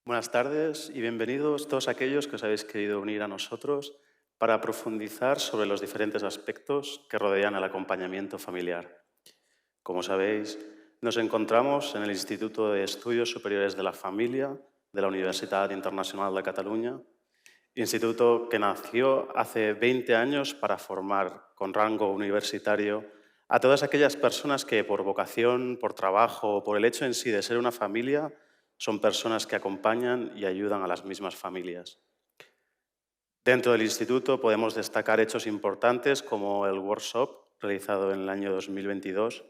Buenas tardes y bienvenidos todos aquellos que os habéis querido unir a nosotros para profundizar sobre los diferentes aspectos que rodean al acompañamiento familiar. Como sabéis, nos encontramos en el Instituto de Estudios Superiores de la Familia de la Universidad Internacional de Cataluña, instituto que nació hace 20 años para formar con rango universitario a todas aquellas personas que por vocación, por trabajo o por el hecho en sí de ser una familia, son personas que acompañan y ayudan a las mismas familias. Dentro del instituto podemos destacar hechos importantes como el workshop realizado en el año 2022,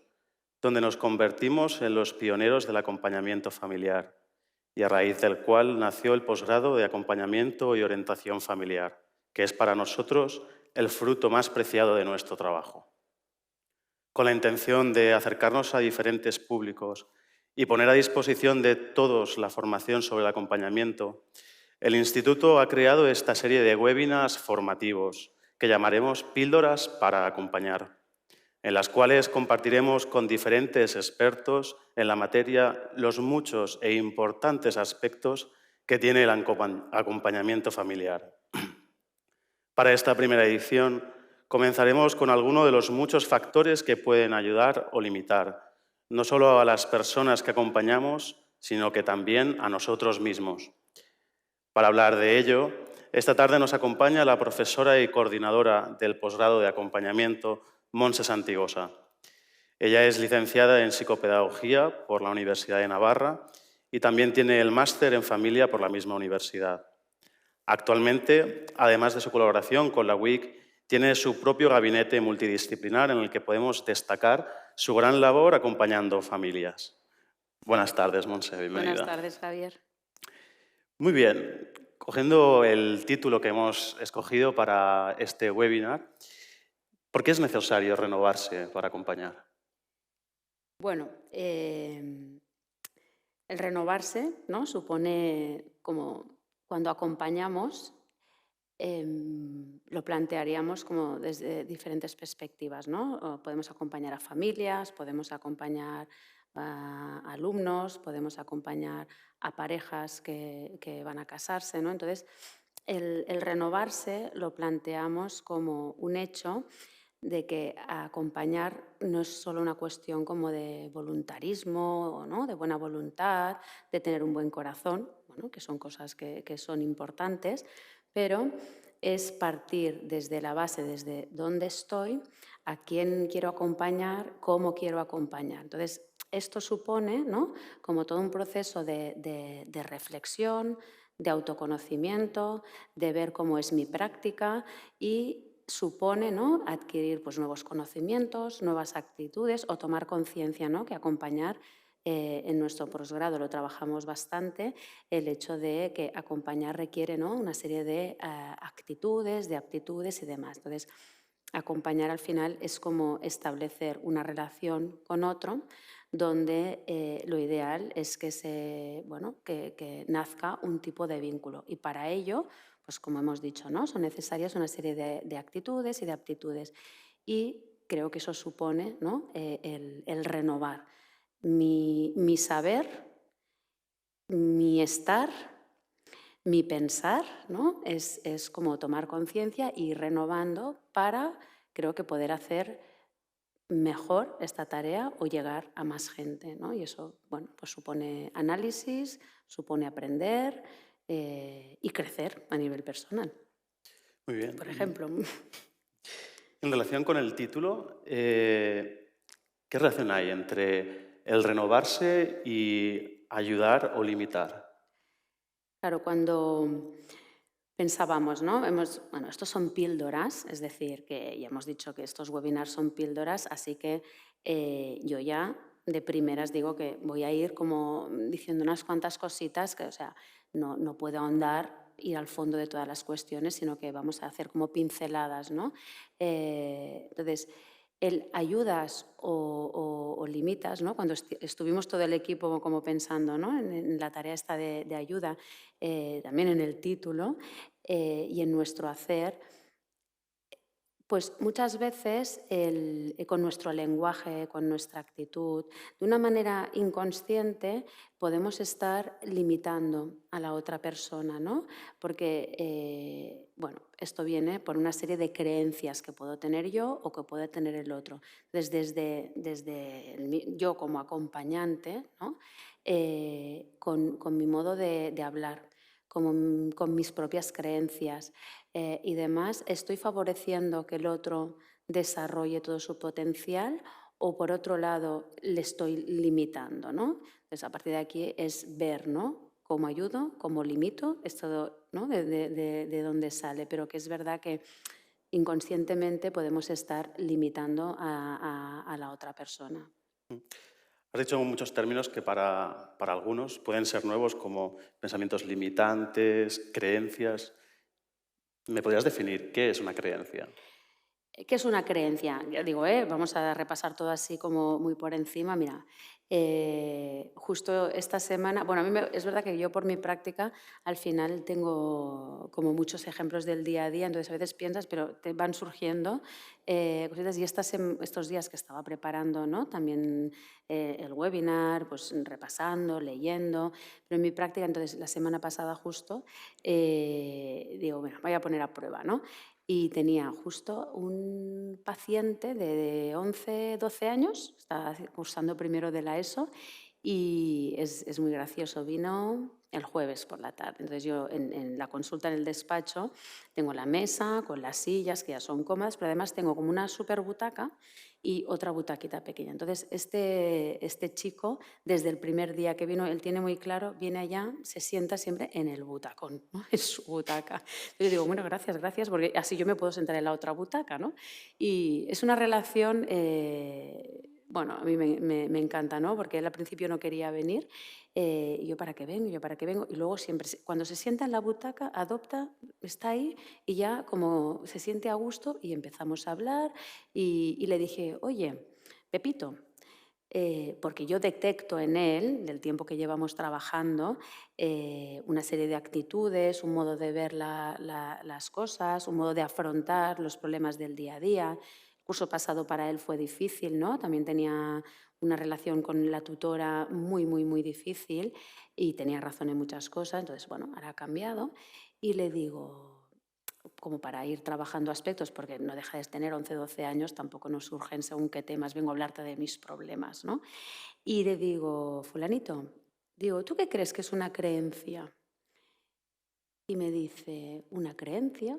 donde nos convertimos en los pioneros del acompañamiento familiar y a raíz del cual nació el posgrado de acompañamiento y orientación familiar, que es para nosotros el fruto más preciado de nuestro trabajo. Con la intención de acercarnos a diferentes públicos y poner a disposición de todos la formación sobre el acompañamiento, el Instituto ha creado esta serie de webinars formativos que llamaremos Píldoras para Acompañar, en las cuales compartiremos con diferentes expertos en la materia los muchos e importantes aspectos que tiene el acompañamiento familiar. Para esta primera edición comenzaremos con algunos de los muchos factores que pueden ayudar o limitar, no solo a las personas que acompañamos, sino que también a nosotros mismos. Para hablar de ello, esta tarde nos acompaña la profesora y coordinadora del posgrado de acompañamiento, Montse Santigosa. Ella es licenciada en psicopedagogía por la Universidad de Navarra y también tiene el máster en familia por la misma universidad. Actualmente, además de su colaboración con la WIC, tiene su propio gabinete multidisciplinar en el que podemos destacar su gran labor acompañando familias. Buenas tardes, Montse, Buenas bienvenida. tardes, Javier. Muy bien, cogiendo el título que hemos escogido para este webinar, ¿por qué es necesario renovarse para acompañar? Bueno, el renovarse, ¿no? Supone como cuando acompañamos, lo plantearíamos como desde diferentes perspectivas, ¿no? O podemos acompañar a familias, podemos acompañar a alumnos, podemos acompañar a parejas que van a casarse, ¿no? Entonces, el renovarse lo planteamos como un hecho de que acompañar no es solo una cuestión como de voluntarismo, ¿no? De buena voluntad, de tener un buen corazón, bueno, que son cosas que son importantes, pero es partir desde la base, desde dónde estoy, a quién quiero acompañar, cómo quiero acompañar. Entonces, esto supone, ¿no?, como todo un proceso de reflexión, de autoconocimiento, de ver cómo es mi práctica y supone, ¿no?, adquirir pues, nuevos conocimientos, nuevas actitudes o tomar conciencia, ¿no?, que acompañar en nuestro posgrado lo trabajamos bastante, el hecho de que acompañar requiere, ¿no?, una serie de actitudes, de aptitudes y demás. Entonces, acompañar al final es como establecer una relación con otro donde lo ideal es que nazca un tipo de vínculo. Y para ello, pues como hemos dicho, ¿no?, son necesarias una serie de actitudes y de aptitudes. Y creo que eso supone, ¿no?, el renovar mi saber, mi estar, mi pensar, ¿no? Es como tomar conciencia y ir renovando para, creo que, poder hacer mejor esta tarea o llegar a más gente, ¿no? Y eso, bueno, pues supone análisis, supone aprender y crecer a nivel personal, Muy bien. por ejemplo. En relación con el título, ¿qué relación hay entre el renovarse y ayudar o limitar? Claro, cuando pensábamos, ¿no? Bueno, estos son píldoras, es decir, que ya hemos dicho que estos webinars son píldoras, así que yo ya de primeras digo que voy a ir como diciendo unas cuantas cositas que, o sea, no puedo ahondar, ir al fondo de todas las cuestiones, sino que vamos a hacer como pinceladas, ¿no? Entonces, el ayudas o limitas, ¿no? Cuando estuvimos todo el equipo como pensando, ¿no?, en la tarea esta de ayuda, también en el título y en nuestro hacer, Pues muchas veces con nuestro lenguaje, con nuestra actitud, de una manera inconsciente podemos estar limitando a la otra persona, ¿no? Porque, bueno, esto viene por una serie de creencias que puedo tener yo o que puede tener el otro. Entonces, yo como acompañante, ¿no? Con mi modo de hablar, con mis propias creencias y demás, ¿estoy favoreciendo que el otro desarrolle todo su potencial o por otro lado le estoy limitando, ¿no? Entonces a partir de aquí es ver, ¿no? Cómo ayudo, cómo limito, es todo, ¿no? De dónde sale, pero que es verdad que inconscientemente podemos estar limitando a la otra persona. Has dicho muchos términos que para algunos pueden ser nuevos, como pensamientos limitantes, creencias. ¿Me podrías definir qué es una creencia? ¿Qué es una creencia? Ya digo, vamos a repasar todo así como muy por encima. Mira, justo esta semana, bueno, es verdad que yo por mi práctica al final tengo como muchos ejemplos del día a día, entonces a veces piensas, pero te van surgiendo cositas y estos días que estaba preparando, ¿no? También el webinar, pues repasando, leyendo, pero en mi práctica, entonces la semana pasada justo, digo, bueno, voy a poner a prueba, ¿no? Y tenía justo un paciente de 11, 12 años, estaba cursando primero de la ESO y es muy gracioso. Vino el jueves por la tarde. Entonces yo en la consulta en el despacho tengo la mesa con las sillas que ya son cómodas, pero además tengo como una super butaca y otra butaquita pequeña. Entonces este chico, desde el primer día que vino, él tiene muy claro, viene allá, se sienta siempre en el butacón, ¿no? En su butaca. Entonces yo digo, bueno, gracias, gracias, porque así yo me puedo sentar en la otra butaca, ¿no? Y es una relación, bueno, a mí me encanta, ¿no? Porque él al principio no quería venir, y yo para qué vengo, yo para qué vengo, y luego siempre, cuando se sienta en la butaca, adopta, está ahí y ya como se siente a gusto y empezamos a hablar y le dije, oye, Pepito, porque yo detecto en él, del tiempo que llevamos trabajando, una serie de actitudes, un modo de ver las cosas, un modo de afrontar los problemas del día a día. El curso pasado para él fue difícil, ¿no? También tenía una relación con la tutora muy, muy, muy difícil y tenía razón en muchas cosas. Entonces, bueno, ahora ha cambiado. Y le digo, como para ir trabajando aspectos, porque no deja de tener 11, 12 años, tampoco nos surgen según qué temas, vengo a hablarte de mis problemas, ¿no? Y le digo, fulanito, digo, ¿tú qué crees que es una creencia? Y me dice, una creencia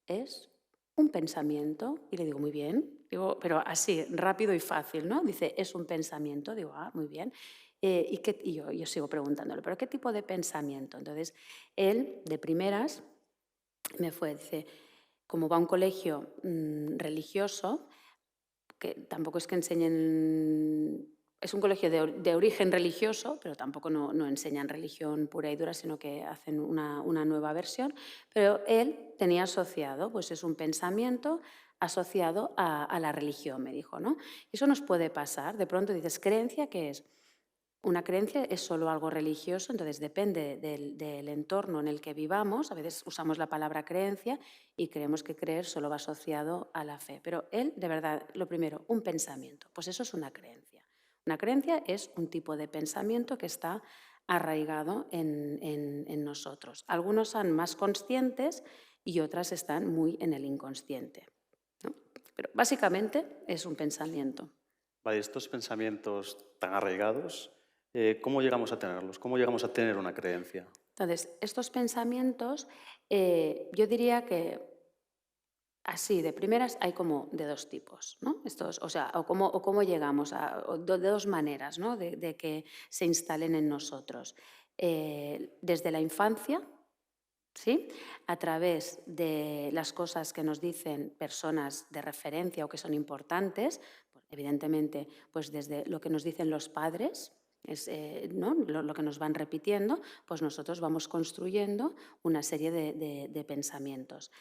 es un pensamiento. Y le digo, muy bien, digo, pero así, rápido y fácil, ¿no? Dice, es un pensamiento. Digo, ah, muy bien. Y yo sigo preguntándole, ¿pero qué tipo de pensamiento? Entonces, él, de primeras, me fue, dice, como va a un colegio religioso, que tampoco es que enseñen, es un colegio de origen religioso, pero tampoco no enseñan religión pura y dura, sino que hacen una nueva versión, pero él tenía asociado, pues es un pensamiento asociado a la religión, me dijo, ¿no? Eso nos puede pasar, de pronto dices, ¿creencia qué es? Una creencia es solo algo religioso, entonces depende del entorno en el que vivamos. A veces usamos la palabra creencia y creemos que creer solo va asociado a la fe. Pero él, de verdad, lo primero, un pensamiento. Pues eso es una creencia. Una creencia es un tipo de pensamiento que está arraigado en nosotros. Algunos son más conscientes y otras están muy en el inconsciente, ¿no? Pero básicamente es un pensamiento. Vale, estos pensamientos tan arraigados, ¿cómo llegamos a tenerlos? ¿Cómo llegamos a tener una creencia? Entonces, estos pensamientos, yo diría que así, de primeras, hay como de dos tipos, ¿no? Estos, o sea, o cómo llegamos, de dos maneras, ¿no? De que se instalen en nosotros. Desde la infancia, ¿sí? A través de las cosas que nos dicen personas de referencia o que son importantes, pues, evidentemente, pues desde lo que nos dicen los padres, ¿no? Lo que nos van repitiendo, pues nosotros vamos construyendo una serie de pensamientos.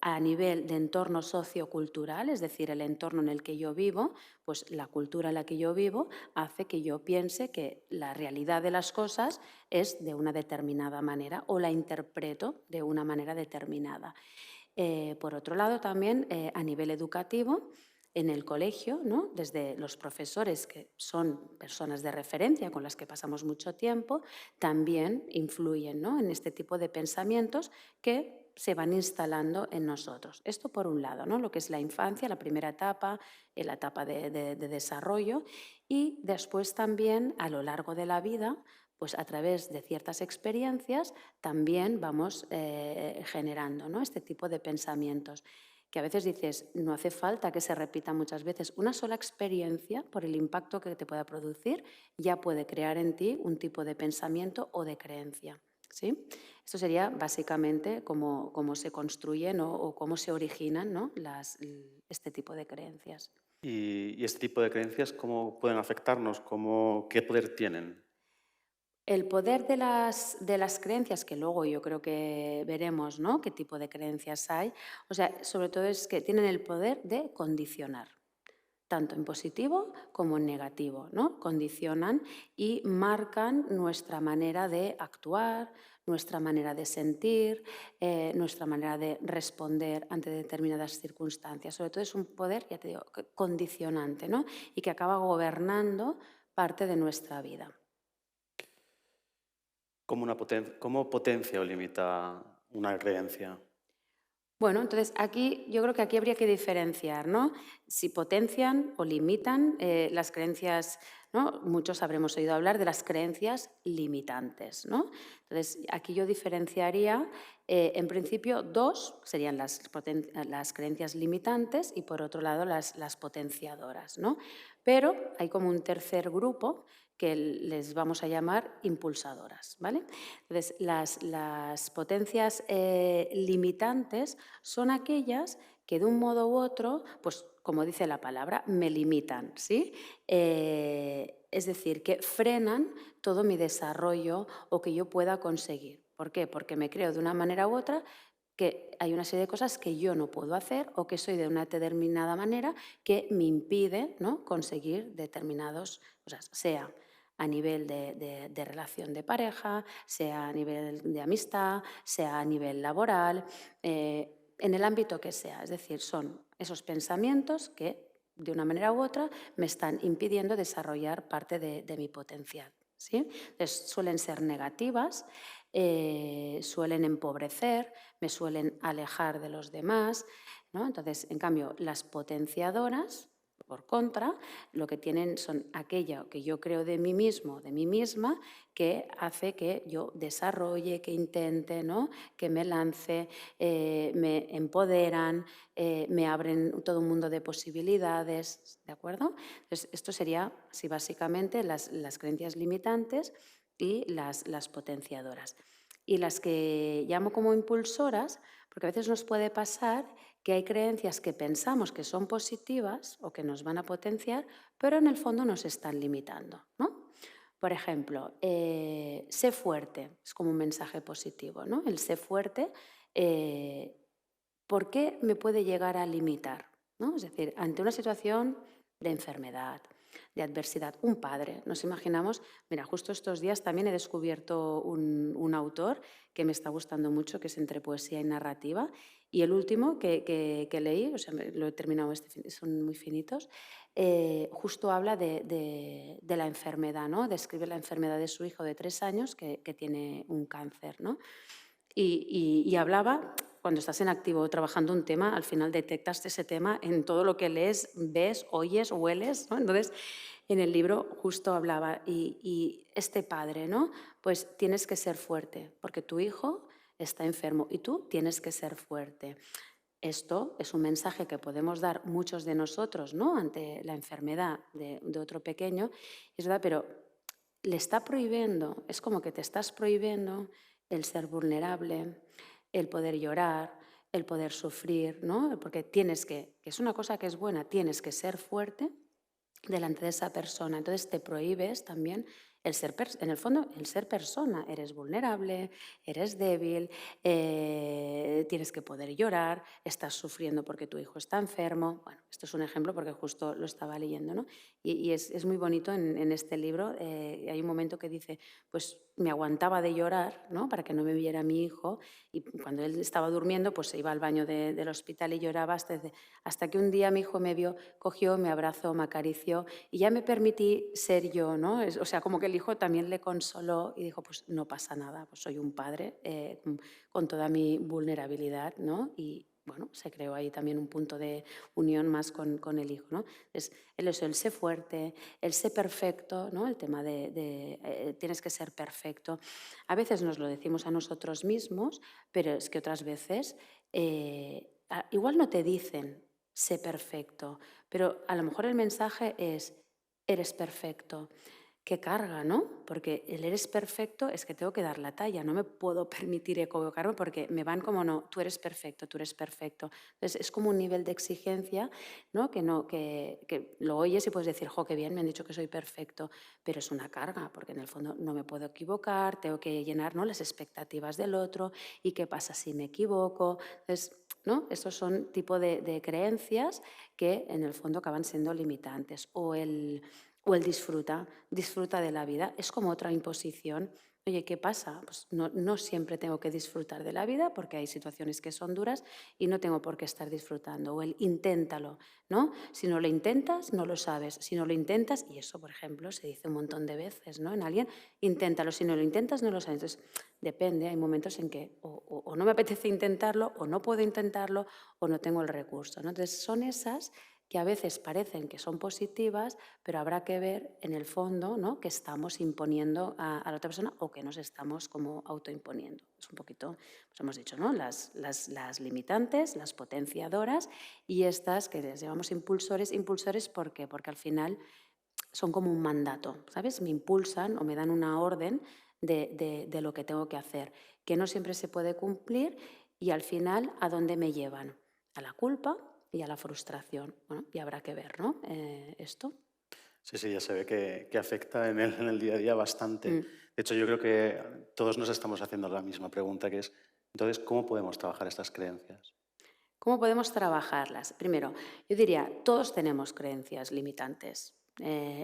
A nivel de entorno sociocultural, es decir, el entorno en el que yo vivo, pues la cultura en la que yo vivo hace que yo piense que la realidad de las cosas es de una determinada manera o la interpreto de una manera determinada. Por otro lado, también a nivel educativo, en el colegio, ¿no? Desde los profesores, que son personas de referencia con las que pasamos mucho tiempo, también influyen, ¿no? En este tipo de pensamientos que se van instalando en nosotros. Esto por un lado, ¿no? Lo que es la infancia, la primera etapa, la etapa de desarrollo, y después también a lo largo de la vida, pues a través de ciertas experiencias también vamos generando, ¿no? Este tipo de pensamientos que a veces dices, no hace falta que se repita muchas veces. Una sola experiencia, por el impacto que te pueda producir, ya puede crear en ti un tipo de pensamiento o de creencia. ¿Sí? Esto sería básicamente cómo se construyen o cómo se originan, ¿no? Este tipo de creencias. Y este tipo de creencias, ¿cómo pueden afectarnos? ¿Qué poder tienen? El poder de las creencias, que luego yo creo que veremos, ¿no? Qué tipo de creencias hay. O sea, sobre todo es que tienen el poder de condicionar, tanto en positivo como en negativo, ¿no? Condicionan y marcan nuestra manera de actuar, nuestra manera de sentir, nuestra manera de responder ante determinadas circunstancias. Sobre todo es un poder, ya te digo, condicionante, ¿no? Y que acaba gobernando parte de nuestra vida. ¿Cómo potencia o limita una creencia? Bueno, entonces aquí yo creo que aquí habría que diferenciar, ¿no? Si potencian o limitan las creencias, ¿no? Muchos habremos oído hablar de las creencias limitantes, ¿no? Entonces aquí yo diferenciaría, en principio, dos serían las creencias limitantes y por otro lado las potenciadoras, ¿no? Pero hay como un tercer grupo que les vamos a llamar impulsadoras, ¿vale? Entonces, las potencias limitantes son aquellas que de un modo u otro, pues como dice la palabra, me limitan, ¿sí? Es decir, que frenan todo mi desarrollo o que yo pueda conseguir. ¿Por qué? Porque me creo de una manera u otra que hay una serie de cosas que yo no puedo hacer o que soy de una determinada manera que me impide, ¿no? Conseguir determinados cosas, sea a nivel de relación de pareja, sea a nivel de amistad, sea a nivel laboral, en el ámbito que sea. Es decir, son esos pensamientos que de una manera u otra me están impidiendo desarrollar parte de mi potencial. ¿Sí? Entonces, suelen ser negativas, suelen empobrecer, me suelen alejar de los demás, ¿no? Entonces, en cambio, las potenciadoras, por contra, lo que tienen son aquello que yo creo de mí mismo, de mí misma, que hace que yo desarrolle, que intente, ¿no? Que me lance, me empoderan, me abren todo un mundo de posibilidades, ¿de acuerdo? Entonces, esto sería, sí, básicamente las creencias limitantes y las potenciadoras. Y las que llamo como impulsoras, porque a veces nos puede pasar que hay creencias que pensamos que son positivas o que nos van a potenciar, pero en el fondo nos están limitando, ¿no? Por ejemplo, sé fuerte, es como un mensaje positivo, ¿no? El sé fuerte, eh, ¿por qué me puede llegar a limitar? ¿No? Es decir, ante una situación de enfermedad, de adversidad, un padre, nos imaginamos, mira, justo estos días también he descubierto un autor que me está gustando mucho, que es entre poesía y narrativa, y el último que leí, o sea, lo he terminado, son muy finitos, justo habla de la enfermedad, ¿no? Describe la enfermedad de su hijo de 3 años que tiene un cáncer, ¿no? Y hablaba, cuando estás en activo trabajando un tema, al final detectas ese tema en todo lo que lees, ves, oyes, hueles, ¿no? Entonces, en el libro justo hablaba, y este padre, ¿no? Pues tienes que ser fuerte, porque tu hijo está enfermo y tú tienes que ser fuerte. Esto es un mensaje que podemos dar muchos de nosotros, ¿no? Ante la enfermedad de otro pequeño, es verdad, pero le está prohibiendo, es como que te estás prohibiendo el ser vulnerable, el poder llorar, el poder sufrir, ¿no? Porque que es una cosa que es buena, tienes que ser fuerte delante de esa persona. Entonces te prohíbes también En el fondo, el ser persona. Eres vulnerable, eres débil, tienes que poder llorar, estás sufriendo porque tu hijo está enfermo. Bueno, esto es un ejemplo porque justo lo estaba leyendo, ¿no? Y es muy bonito en este libro. Hay un momento que dice, pues me aguantaba de llorar, ¿no? Para que no me viera mi hijo, y cuando él estaba durmiendo, pues se iba al baño del hospital y lloraba hasta que un día mi hijo me vio, cogió, me abrazó, me acarició y ya me permití ser yo, ¿no? O sea, como que el hijo también le consoló y dijo, pues no pasa nada, pues soy un padre con toda mi vulnerabilidad, ¿no? Y bueno, se creó ahí también un punto de unión más con el hijo, ¿no? Entonces, el sé fuerte, el sé perfecto, ¿no? El tema de tienes que ser perfecto. A veces nos lo decimos a nosotros mismos, pero es que otras veces igual no te dicen sé perfecto, pero a lo mejor el mensaje es eres perfecto. Qué carga, ¿no? Porque el eres perfecto es que tengo que dar la talla, no me puedo permitir equivocarme porque me van como no, tú eres perfecto, tú eres perfecto. Entonces es como un nivel de exigencia, ¿no? Que lo oyes y puedes decir, jo, qué bien, me han dicho que soy perfecto, pero es una carga porque en el fondo no me puedo equivocar, tengo que llenar, ¿no?, las expectativas del otro y qué pasa si me equivoco. Entonces, ¿no? Estos son tipo de creencias que en el fondo acaban siendo limitantes. O el disfruta de la vida. Es como otra imposición. Oye, ¿qué pasa? Pues no siempre tengo que disfrutar de la vida porque hay situaciones que son duras y no tengo por qué estar disfrutando. O el inténtalo, ¿no? Si no lo intentas, no lo sabes. Si no lo intentas, y eso, por ejemplo, se dice un montón de veces, ¿no? En alguien, inténtalo. Si no lo intentas, no lo sabes. Entonces, depende. Hay momentos en que o no me apetece intentarlo, o no puedo intentarlo, o no tengo el recurso, ¿no? Entonces, son esas que a veces parecen que son positivas, pero habrá que ver en el fondo, ¿no?, que estamos imponiendo a la otra persona o que nos estamos como autoimponiendo. Es un poquito, pues hemos dicho, ¿no?, las limitantes, las potenciadoras y estas que les llamamos impulsores. ¿Impulsores por qué? Porque al final son como un mandato, ¿sabes? Me impulsan o me dan una orden de lo que tengo que hacer, que no siempre se puede cumplir y al final, ¿a dónde me llevan? A la culpa y a la frustración. Bueno, y habrá que ver, ¿no? Esto. Sí, sí, ya se ve que afecta en el día a día bastante. Mm. De hecho, yo creo que todos nos estamos haciendo la misma pregunta, que es, entonces, ¿cómo podemos trabajar estas creencias? ¿Cómo podemos trabajarlas? Primero, yo diría, todos tenemos creencias limitantes.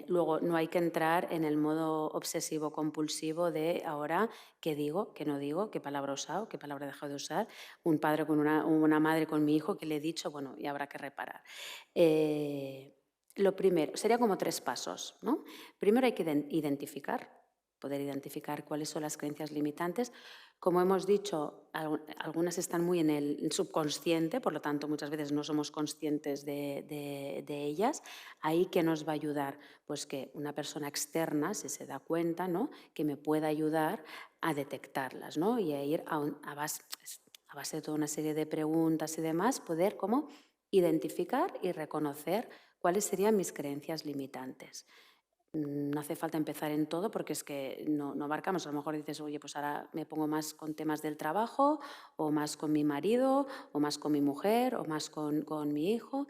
Luego, no hay que entrar en el modo obsesivo-compulsivo de ahora qué digo, qué no digo, qué palabra he usado, qué palabra he dejado de usar, un padre con una madre con mi hijo que le he dicho, bueno, y habrá que reparar. Lo primero, sería como 3 pasos, ¿no? Primero hay que poder identificar cuáles son las creencias limitantes. Como hemos dicho, algunas están muy en el subconsciente, por lo tanto muchas veces no somos conscientes de ellas. Ahí, ¿qué nos va a ayudar? Pues que una persona externa, si se da cuenta, ¿no?, que me pueda ayudar a detectarlas, ¿no?, y a ir a base de toda una serie de preguntas y demás, poder como identificar y reconocer cuáles serían mis creencias limitantes. No hace falta empezar en todo porque es que no abarcamos. A lo mejor dices, oye, pues ahora me pongo más con temas del trabajo, o más con mi marido, o más con mi mujer, o más con mi hijo.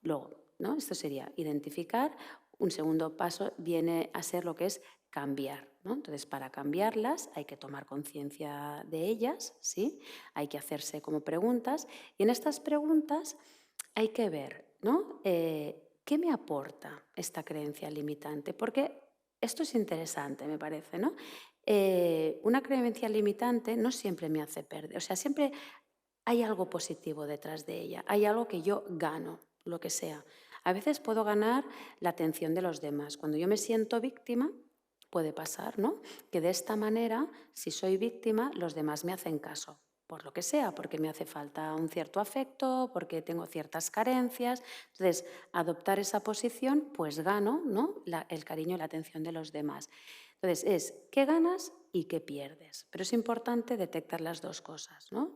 Luego, ¿no? Esto sería identificar. Un segundo paso viene a ser lo que es cambiar, ¿no? Entonces, para cambiarlas hay que tomar conciencia de ellas, ¿sí? Hay que hacerse como preguntas. Y en estas preguntas hay que ver, ¿no? ¿Qué me aporta esta creencia limitante? Porque esto es interesante, me parece, ¿no? Una creencia limitante no siempre me hace perder, o sea, siempre hay algo positivo detrás de ella, hay algo que yo gano, lo que sea. A veces puedo ganar la atención de los demás. Cuando yo me siento víctima, puede pasar, ¿no?, que de esta manera, si soy víctima, los demás me hacen caso, por lo que sea, porque me hace falta un cierto afecto, porque tengo ciertas carencias. Entonces, adoptar esa posición, pues gano, ¿no?, el cariño y la atención de los demás. Entonces, es qué ganas y qué pierdes. Pero es importante detectar las dos cosas, ¿no?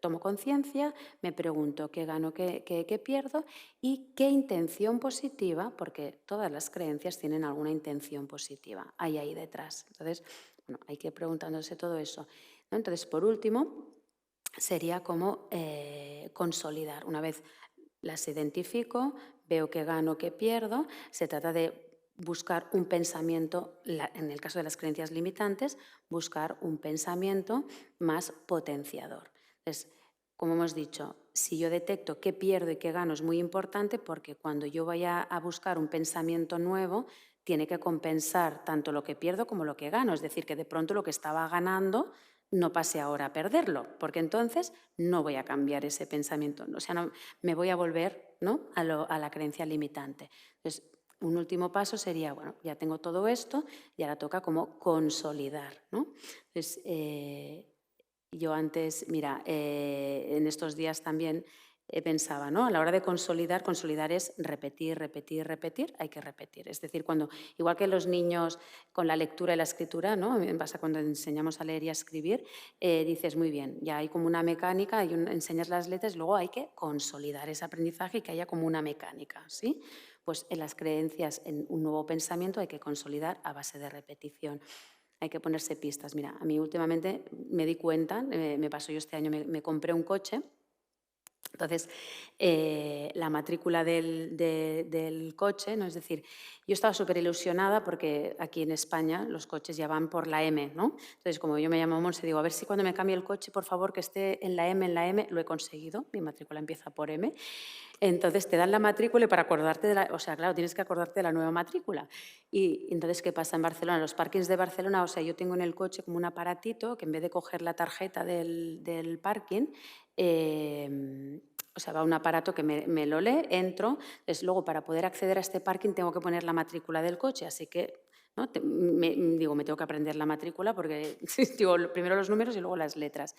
Tomo conciencia, me pregunto qué gano, qué pierdo y qué intención positiva, porque todas las creencias tienen alguna intención positiva, hay ahí detrás. Entonces, bueno, hay que ir preguntándose todo eso, ¿no? Entonces, por último, sería como consolidar. Una vez las identifico, veo qué gano, qué pierdo, se trata de buscar un pensamiento, en el caso de las creencias limitantes, buscar un pensamiento más potenciador. Entonces, como hemos dicho, si yo detecto qué pierdo y qué gano es muy importante porque cuando yo vaya a buscar un pensamiento nuevo, tiene que compensar tanto lo que pierdo como lo que gano. Es decir, que de pronto lo que estaba ganando no pase ahora a perderlo, porque entonces no voy a cambiar ese pensamiento. O sea, no, me voy a volver, ¿no?, a la creencia limitante. Entonces, un último paso sería, bueno, ya tengo todo esto y ahora toca como consolidar, ¿no? Entonces, yo antes, mira, en estos días también pensaba, ¿no? A la hora de consolidar, consolidar es repetir, repetir, repetir, hay que repetir. Es decir, cuando, igual que los niños con la lectura y la escritura, ¿no? A mí me pasa cuando enseñamos a leer y a escribir, dices, muy bien, ya hay como una mecánica, enseñas las letras y luego hay que consolidar ese aprendizaje y que haya como una mecánica, ¿sí? Pues en las creencias, en un nuevo pensamiento hay que consolidar a base de repetición. Hay que ponerse pistas. Mira, a mí últimamente me di cuenta, me pasó yo este año, me compré un coche. Entonces, la matrícula del coche, ¿no? Es decir, yo estaba súper ilusionada porque aquí en España los coches ya van por la M, ¿no? Entonces, como yo me llamo Monse, digo, a ver si cuando me cambie el coche, por favor, que esté en la M, lo he conseguido, mi matrícula empieza por M. Entonces te dan la matrícula y para acordarte o sea, claro, tienes que acordarte de la nueva matrícula. Y entonces, ¿qué pasa en Barcelona? En los parkings de Barcelona, o sea, yo tengo en el coche como un aparatito que en vez de coger la tarjeta del parking, o sea, va un aparato que me lo lee, entro, entonces luego para poder acceder a este parking tengo que poner la matrícula del coche, así que, ¿no?, me tengo que aprender la matrícula porque digo primero los números y luego las letras.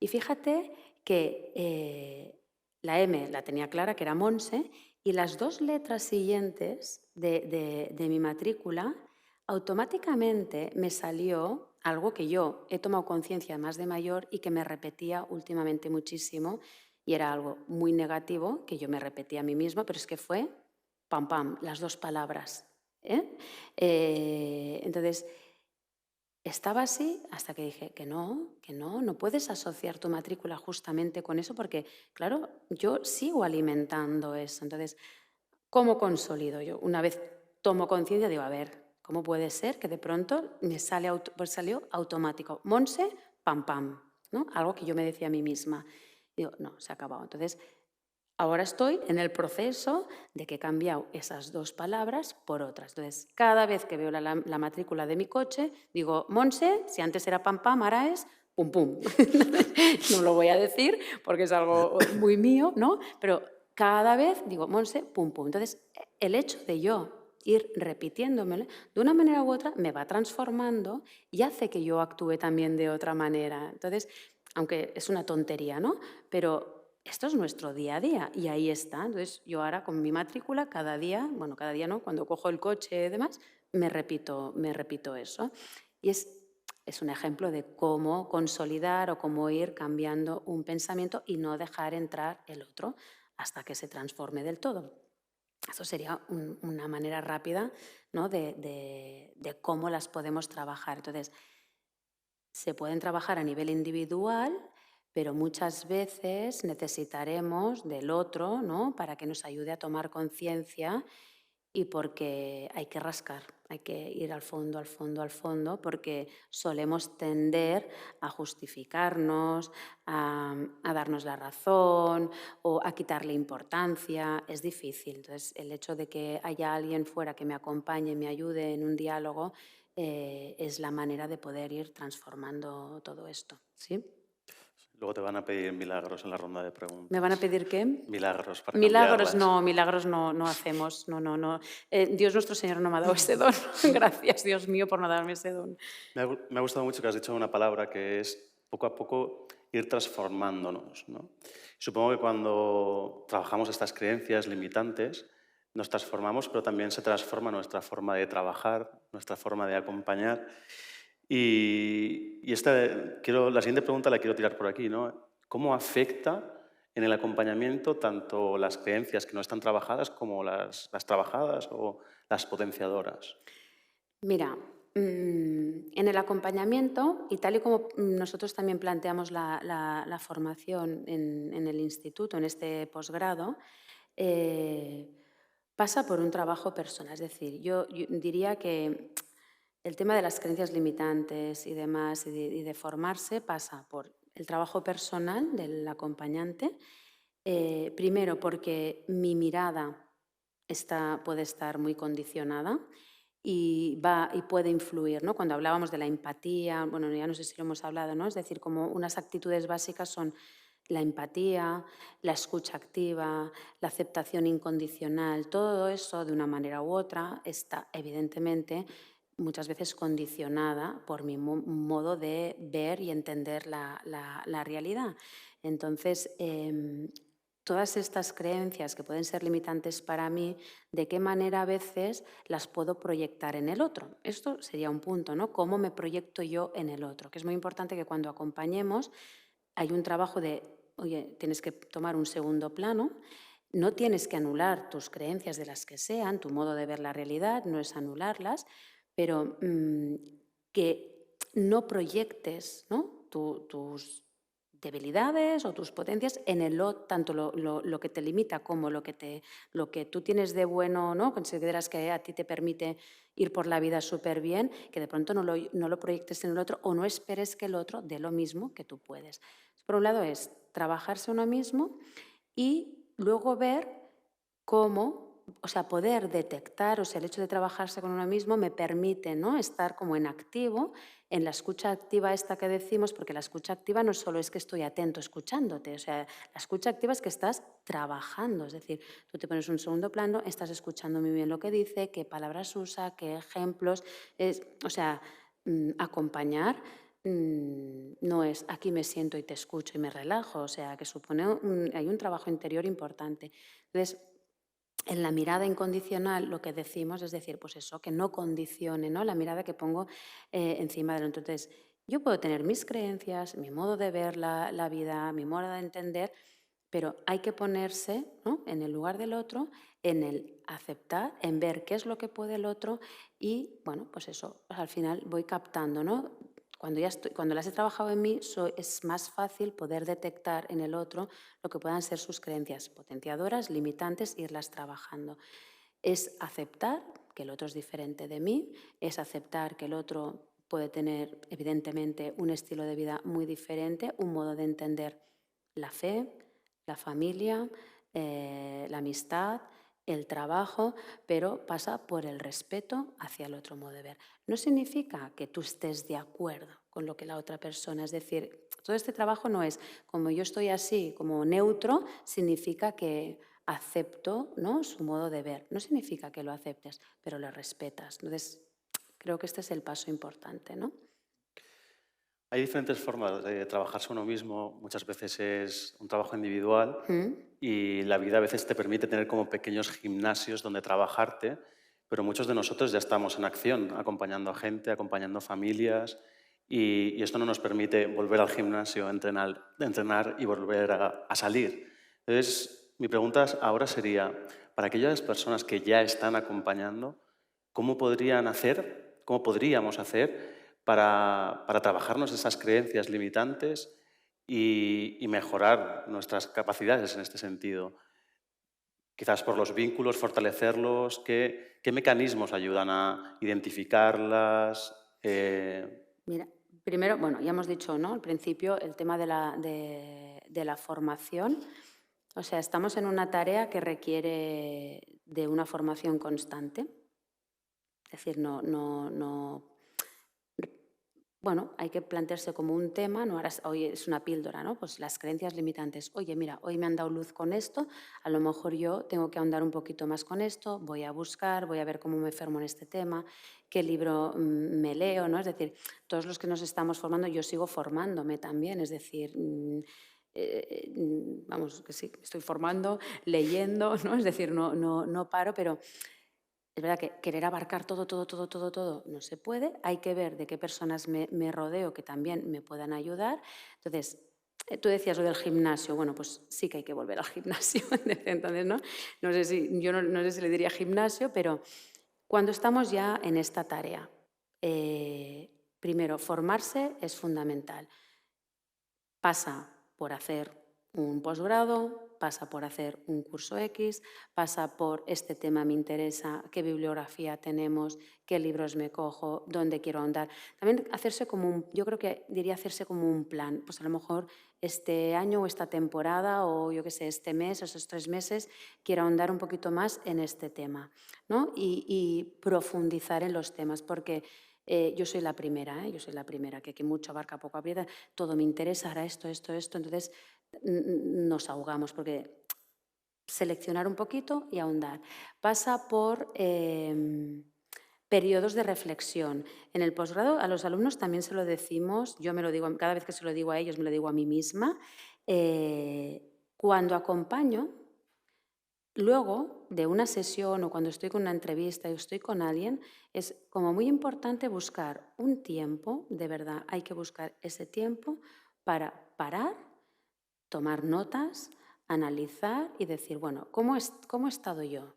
Y fíjate que la M la tenía clara, que era Monse, y las dos letras siguientes de mi matrícula, automáticamente me salió algo que yo he tomado conciencia más de mayor y que me repetía últimamente muchísimo, y era algo muy negativo que yo me repetía a mí misma, pero es que fue pam, pam, las dos palabras. Entonces, estaba así hasta que dije no puedes asociar tu matrícula justamente con eso porque, claro, yo sigo alimentando eso. Entonces, ¿cómo consolido yo? Una vez tomo conciencia, digo, a ver, ¿cómo puede ser que de pronto me pues salió automático? Monse, pam, pam, ¿no? Algo que yo me decía a mí misma. Digo, no, se ha acabado. Entonces, ahora estoy en el proceso de que he cambiado esas dos palabras por otras. Entonces, cada vez que veo la matrícula de mi coche, digo, Monse, si antes era pam pam, ahora es pum pum. No lo voy a decir porque es algo muy mío, ¿no? Pero cada vez digo, Monse, pum pum. Entonces, el hecho de yo ir repitiéndomelo de una manera u otra me va transformando y hace que yo actúe también de otra manera. Entonces, aunque es una tontería, ¿no? Pero esto es nuestro día a día y ahí está. Entonces, yo ahora con mi matrícula cada día, bueno, cada día no, cuando cojo el coche y demás, me repito eso. Y es un ejemplo de cómo consolidar o cómo ir cambiando un pensamiento y no dejar entrar el otro hasta que se transforme del todo. Eso sería una manera rápida, ¿no?, de cómo las podemos trabajar. Entonces, se pueden trabajar a nivel individual, pero muchas veces necesitaremos del otro, ¿no?, para que nos ayude a tomar conciencia y porque hay que rascar, hay que ir al fondo, al fondo, al fondo, porque solemos tender a justificarnos, a darnos la razón o a quitarle importancia. Es difícil. Entonces, el hecho de que haya alguien fuera que me acompañe, me ayude en un diálogo, es la manera de poder ir transformando todo esto. ¿Sí? Luego te van a pedir milagros en la ronda de ¿Me van a preguntas. pedir qué? Milagros para Milagros cambiarlas. no, milagros no hacemos, no, no, no. Dios nuestro Señor no me ha dado ese don. Gracias, Dios mío, por no darme ese don. Me ha gustado mucho que has dicho una palabra que es poco a poco ir transformándonos, ¿no? Supongo que cuando trabajamos estas creencias limitantes, nos transformamos, pero también se transforma nuestra forma de trabajar, nuestra forma de acompañar. Y la siguiente pregunta la quiero tirar por aquí, ¿no? ¿Cómo afecta en el acompañamiento tanto las creencias que no están trabajadas como las trabajadas o las potenciadoras? Mira, en el acompañamiento, y tal y como nosotros también planteamos la formación en el instituto, en este posgrado, Pasa por un trabajo personal, es decir, yo diría que el tema de las creencias limitantes y demás, y de formarse, pasa por el trabajo personal del acompañante. Primero, porque mi mirada puede estar muy condicionada y puede influir, ¿no? Cuando hablábamos de la empatía, bueno, ya no sé si lo hemos hablado, ¿no? Es decir, como unas actitudes básicas son la empatía, la escucha activa, la aceptación incondicional, todo eso de una manera u otra está evidentemente muchas veces condicionada por mi modo de ver y entender la realidad. Entonces, todas estas creencias que pueden ser limitantes para mí, ¿de qué manera a veces las puedo proyectar en el otro? Esto sería un punto, ¿no? ¿Cómo me proyecto yo en el otro? Que es muy importante que cuando acompañemos hay un trabajo de, oye, tienes que tomar un segundo plano, no tienes que anular tus creencias de las que sean, tu modo de ver la realidad, no es anularlas, pero que no proyectes, ¿no? tus debilidades o tus potencias en el otro, tanto lo que te limita como lo que tú tienes de bueno, ¿no? Consideras que a ti te permite ir por la vida súper bien, que de pronto no lo proyectes en el otro o no esperes que el otro dé lo mismo que tú puedes. Por un lado es trabajarse uno mismo y luego ver cómo, o sea, poder detectar, o sea, el hecho de trabajarse con uno mismo me permite, ¿no?, estar como en activo, en la escucha activa esta que decimos, porque la escucha activa no solo es que estoy atento escuchándote, o sea, la escucha activa es que estás trabajando, es decir, tú te pones un segundo plano, estás escuchando muy bien lo que dice, qué palabras usa, qué ejemplos, o sea, acompañar no es aquí me siento y te escucho y me relajo, o sea, que supone hay un trabajo interior importante. Entonces, en la mirada incondicional, lo que decimos es decir, pues eso, que no condicione, ¿no?, la mirada que pongo encima del otro. Entonces, yo puedo tener mis creencias, mi modo de ver la vida, mi modo de entender, pero hay que ponerse, ¿no?, en el lugar del otro, en el aceptar, en ver qué es lo que puede el otro y, bueno, pues eso, pues al final voy captando, ¿no? Cuando las he trabajado en mí, es más fácil poder detectar en el otro lo que puedan ser sus creencias potenciadoras, limitantes, irlas trabajando. Es aceptar que el otro es diferente de mí, es aceptar que el otro puede tener, evidentemente, un estilo de vida muy diferente, un modo de entender la fe, la familia, la amistad, el trabajo, pero pasa por el respeto hacia el otro modo de ver. No significa que tú estés de acuerdo con lo que la otra persona, es decir, todo este trabajo no es como yo estoy así, como neutro, significa que acepto, ¿no?, su modo de ver. No significa que lo aceptes, pero lo respetas. Entonces, creo que este es el paso importante, ¿no? Hay diferentes formas de trabajarse uno mismo. Muchas veces es un trabajo individual ¿Mm? y la vida a veces te permite tener como pequeños gimnasios donde trabajarte, pero muchos de nosotros ya estamos en acción, acompañando a gente, acompañando familias y esto no nos permite volver al gimnasio, entrenar y volver a salir. Entonces, mi pregunta ahora sería, para aquellas personas que ya están acompañando, ¿cómo podrían hacer, cómo podríamos hacer para trabajarnos esas creencias limitantes y mejorar nuestras capacidades en este sentido? Quizás por los vínculos, fortalecerlos. ¿Qué mecanismos ayudan a identificarlas? Mira, primero, bueno, ya hemos dicho, ¿no?, al principio el tema de la formación. O sea, estamos en una tarea que requiere de una formación constante. Es decir, bueno, hay que plantearse como un tema, no ahora hoy es una píldora, ¿no? Pues las creencias limitantes. Oye, mira, hoy me han dado luz con esto, a lo mejor yo tengo que ahondar un poquito más con esto, voy a buscar, voy a ver cómo me formo en este tema, qué libro me leo, ¿no? Es decir, todos los que nos estamos formando, yo sigo formándome también, es decir, vamos, que sí, estoy formando, leyendo, ¿no? Es decir, no paro, pero es verdad que querer abarcar todo, todo, todo, todo, todo no se puede. Hay que ver de qué personas me rodeo que también me puedan ayudar. Entonces, tú decías lo del gimnasio. Bueno, pues sí que hay que volver al gimnasio. Entonces, ¿no? No sé si, yo no sé si le diría gimnasio, pero cuando estamos ya en esta tarea, primero, formarse es fundamental. Pasa por hacer un posgrado, pasa por hacer un curso X, pasa por este tema me interesa, qué bibliografía tenemos, qué libros me cojo, dónde quiero ahondar. También hacerse yo creo que diría hacerse como un plan. Pues a lo mejor este año o esta temporada o yo qué sé, este mes o esos 3 meses quiero ahondar un poquito más en este tema, ¿no? Y profundizar en los temas, porque yo soy la primera, yo soy la primera, que mucho abarca, poco aprieta, todo me interesa, ahora esto, entonces nos ahogamos, porque seleccionar un poquito y ahondar. Pasa por periodos de reflexión. En el posgrado a los alumnos también se lo decimos, yo me lo digo, cada vez que se lo digo a ellos me lo digo a mí misma, cuando acompaño, luego de una sesión o cuando estoy con una entrevista y estoy con alguien, es como muy importante buscar un tiempo, de verdad, hay que buscar ese tiempo para parar, tomar notas, analizar y decir, bueno, ¿cómo he estado yo?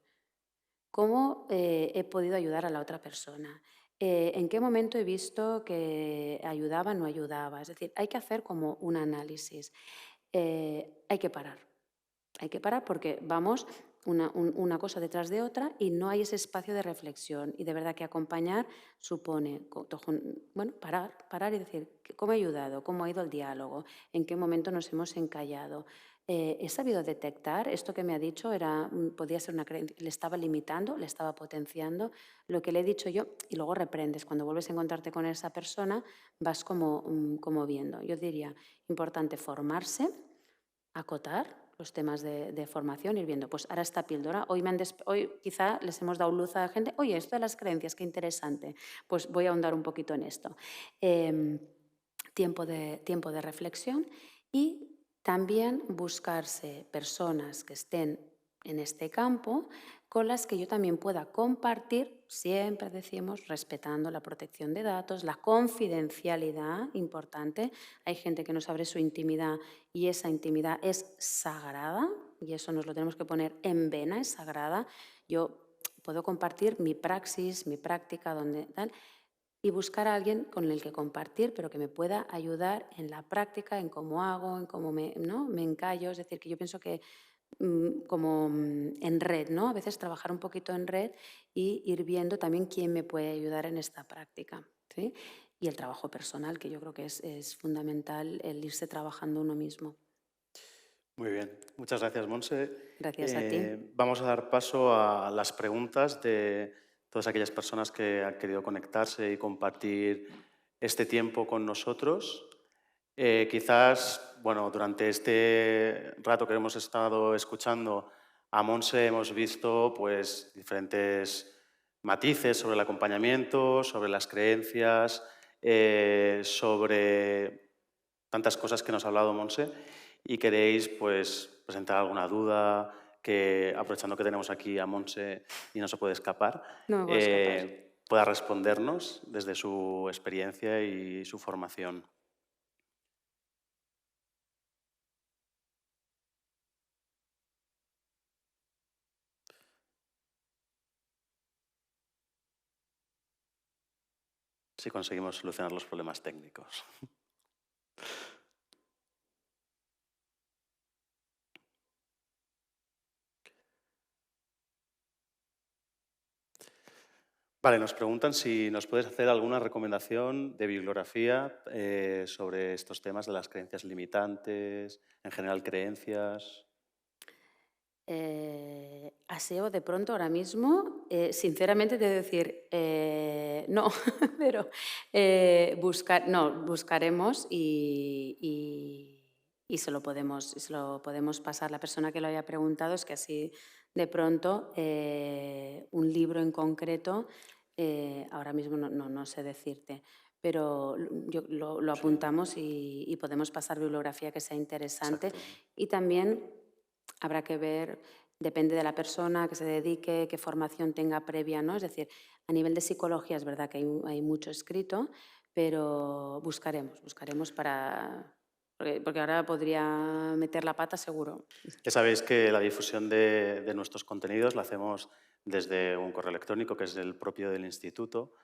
¿Cómo he podido ayudar a la otra persona? ¿En qué momento he visto que ayudaba o no ayudaba? Es decir, hay que hacer como un análisis. Hay que parar. Hay que parar porque vamos una cosa detrás de otra y no hay ese espacio de reflexión. Y de verdad que acompañar supone, bueno, parar y decir, ¿cómo he ayudado? ¿Cómo ha ido el diálogo? ¿En qué momento nos hemos encallado? ¿He sabido detectar esto que me ha dicho? Podía ser una creencia, le estaba limitando, le estaba potenciando lo que le he dicho yo y luego reprendes. Cuando vuelves a encontrarte con esa persona vas como viendo. Yo diría, importante formarse, acotar los temas de formación, ir viendo, pues ahora esta píldora, hoy quizá les hemos dado luz a la gente, oye, esto de las creencias, qué interesante, pues voy a ahondar un poquito en esto. Tiempo de reflexión y también buscarse personas que estén en este campo con las que yo también pueda compartir, siempre decimos, respetando la protección de datos, la confidencialidad, importante. Hay gente que nos abre su intimidad y esa intimidad es sagrada y eso nos lo tenemos que poner en vena, es sagrada. Yo puedo compartir mi praxis, mi práctica, donde tal, y buscar a alguien con el que compartir, pero que me pueda ayudar en la práctica, en cómo hago, en cómo ¿no? me encallo. Es decir, que yo pienso que como en red, ¿no? A veces trabajar un poquito en red y ir viendo también quién me puede ayudar en esta práctica, ¿sí? Y el trabajo personal, que yo creo que es fundamental el irse trabajando uno mismo. Muy bien, muchas gracias, Monse. Gracias a ti. Vamos a dar paso a las preguntas de todas aquellas personas que han querido conectarse y compartir este tiempo con nosotros. Quizás, bueno, durante este rato que hemos estado escuchando a Monse hemos visto pues, diferentes matices sobre el acompañamiento, sobre las creencias, sobre tantas cosas que nos ha hablado Monse y queréis pues, presentar alguna duda, que aprovechando que tenemos aquí a Monse y no se puede escapar, No me puedo escapar. pueda respondernos desde su experiencia y su formación. Si conseguimos solucionar los problemas técnicos. Vale, nos preguntan si nos puedes hacer alguna recomendación de bibliografía sobre estos temas de las creencias limitantes, en general creencias. Aseo de pronto ahora mismo, sinceramente te he de decir, no, pero buscaremos y se lo podemos pasar. La persona que lo haya preguntado es que así de pronto un libro en concreto, ahora mismo no sé decirte, pero lo Sí, apuntamos y podemos pasar bibliografía que sea interesante exacto. y también habrá que ver, depende de la persona que se dedique, qué formación tenga previa, ¿no? Es decir, a nivel de psicología es verdad que hay mucho escrito, pero buscaremos porque ahora podría meter la pata seguro. Ya sabéis que la difusión de nuestros contenidos la hacemos desde un correo electrónico que es el propio del instituto,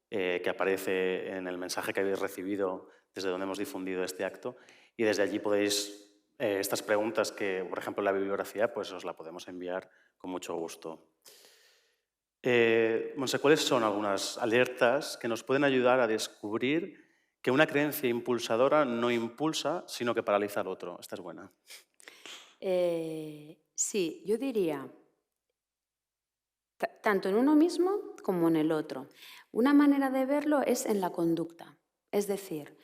que aparece en el mensaje que habéis recibido desde donde hemos difundido este acto y desde allí podéis Estas preguntas que, por ejemplo, la bibliografía, pues os la podemos enviar con mucho gusto. Montse, ¿cuáles son algunas alertas que nos pueden ayudar a descubrir que una creencia impulsadora no impulsa, sino que paraliza al otro? Esta es buena. Sí, yo diría, tanto en uno mismo como en el otro. Una manera de verlo es en la conducta. Es decir,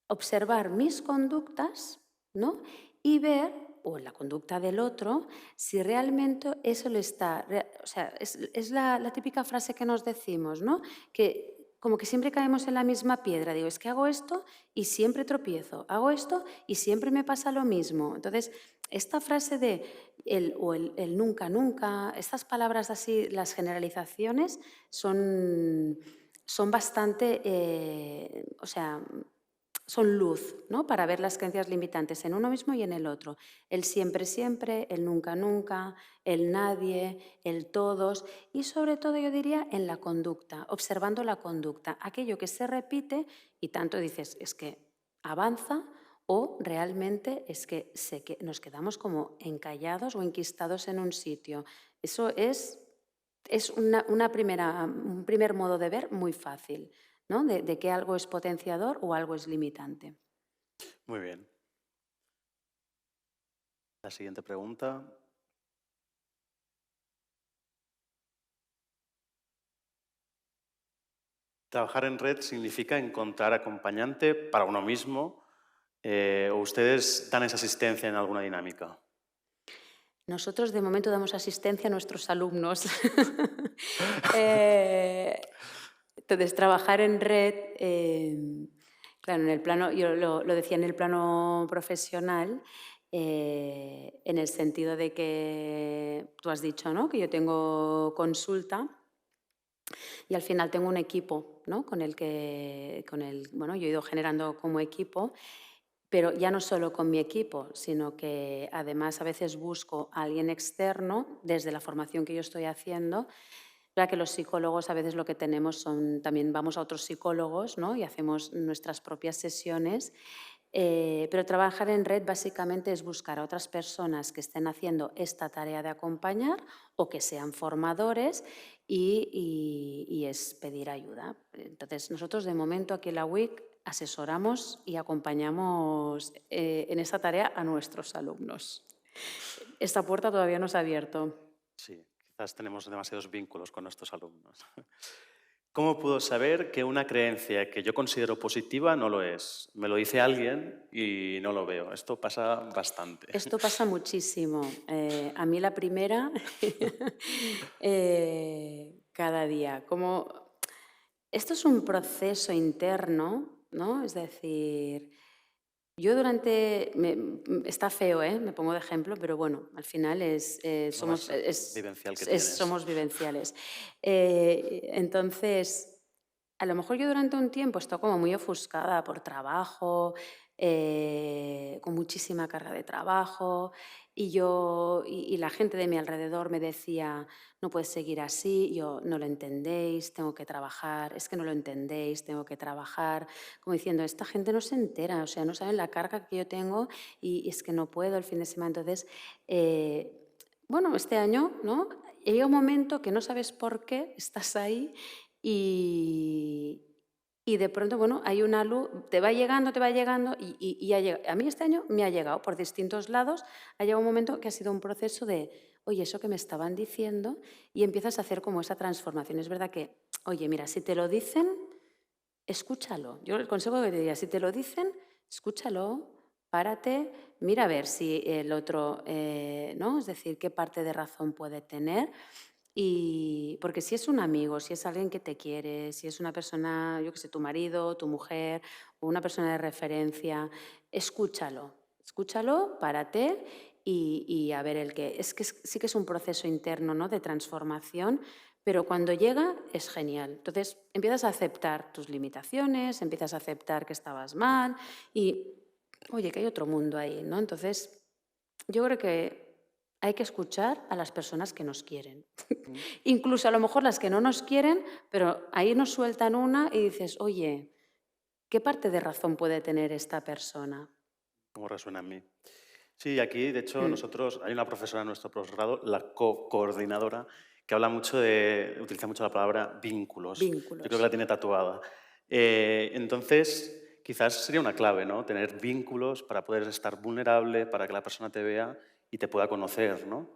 observar mis conductas, ¿no? Y ver, o en la conducta del otro, si realmente eso le está... O sea, es la típica frase que nos decimos, ¿no? Que como que siempre caemos en la misma piedra. Digo, es que hago esto y siempre tropiezo. Hago esto y siempre me pasa lo mismo. Entonces, esta frase de el nunca, nunca, estas palabras así, las generalizaciones son bastante, o sea, son luz, ¿no? Para ver las creencias limitantes en uno mismo y en el otro. El siempre, siempre, el nunca, nunca, el nadie, el todos y sobre todo yo diría en la conducta, observando la conducta, aquello que se repite y tanto dices, es que avanza o realmente es que nos quedamos como encallados o enquistados en un sitio. Eso es un primer modo de ver muy fácil, ¿no? De que algo es potenciador o algo es limitante. Muy bien. La siguiente pregunta. ¿Trabajar en red significa encontrar acompañante para uno mismo o ustedes dan esa asistencia en alguna dinámica? Nosotros de momento damos asistencia a nuestros alumnos. Eh, entonces, trabajar en red, claro, en el plano, yo lo decía en el plano profesional, en el sentido de que tú has dicho, ¿no? Que yo tengo consulta y al final tengo un equipo, ¿no? Bueno, yo he ido generando como equipo, pero ya no solo con mi equipo, sino que además a veces busco a alguien externo desde la formación que yo estoy haciendo. Verdad que los psicólogos a veces lo que tenemos son, también vamos a otros psicólogos, ¿no? Y hacemos nuestras propias sesiones, pero trabajar en red básicamente es buscar a otras personas que estén haciendo esta tarea de acompañar o que sean formadores y es pedir ayuda. Entonces, nosotros de momento aquí en la WIC asesoramos y acompañamos en esa tarea a nuestros alumnos. Esta puerta todavía no se ha abierto. Sí, quizás tenemos demasiados vínculos con nuestros alumnos. ¿Cómo puedo saber que una creencia que yo considero positiva no lo es? Me lo dice alguien y no lo veo. Esto pasa bastante. Esto pasa muchísimo. A mí la primera, cada día. Esto es un proceso interno, ¿no? Es decir, yo está feo, ¿eh? Me pongo de ejemplo, pero bueno, al final Es lo más vivencial que tienes. somos vivenciales. Entonces, a lo mejor yo durante un tiempo estoy como muy ofuscada por trabajo, con muchísima carga de trabajo, y la gente de mi alrededor me decía, no puedes seguir así, yo no lo entendéis, tengo que trabajar, es que no lo entendéis, tengo que trabajar, como diciendo, esta gente no se entera, o sea, no saben la carga que yo tengo y es que no puedo el fin de semana. Entonces, bueno, este año, ¿no? Llega un momento que no sabes por qué estás ahí y, y de pronto, bueno, hay una luz, te va llegando a mí este año me ha llegado por distintos lados, ha llegado un momento que ha sido un proceso de, oye, eso que me estaban diciendo y empiezas a hacer como esa transformación. Es verdad que, oye, mira, si te lo dicen, escúchalo. Yo el consejo que te diría, si te lo dicen, escúchalo, párate, mira a ver si el otro, ¿no? Es decir, qué parte de razón puede tener. Y porque si es un amigo, si es alguien que te quiere, si es una persona, yo que sé, tu marido, tu mujer, o una persona de referencia, escúchalo. Escúchalo, párate y a ver el qué. Es que sí que es un proceso interno, ¿no? De transformación, pero cuando llega es genial. Entonces empiezas a aceptar tus limitaciones, empiezas a aceptar que estabas mal y, oye, que hay otro mundo ahí, ¿no? Entonces, yo creo que hay que escuchar a las personas que nos quieren. Mm. Incluso a lo mejor las que no nos quieren, pero ahí nos sueltan una y dices, oye, ¿qué parte de razón puede tener esta persona? cómo resuena en mí. Sí, aquí, de hecho, Mm, nosotros, hay una profesora en nuestro posgrado, la coordinadora, que utiliza mucho la palabra vínculos. Yo creo que vínculos. la tiene tatuada. Entonces, quizás sería una clave, ¿no? Tener vínculos para poder estar vulnerable, para que la persona te vea y te pueda conocer, ¿no?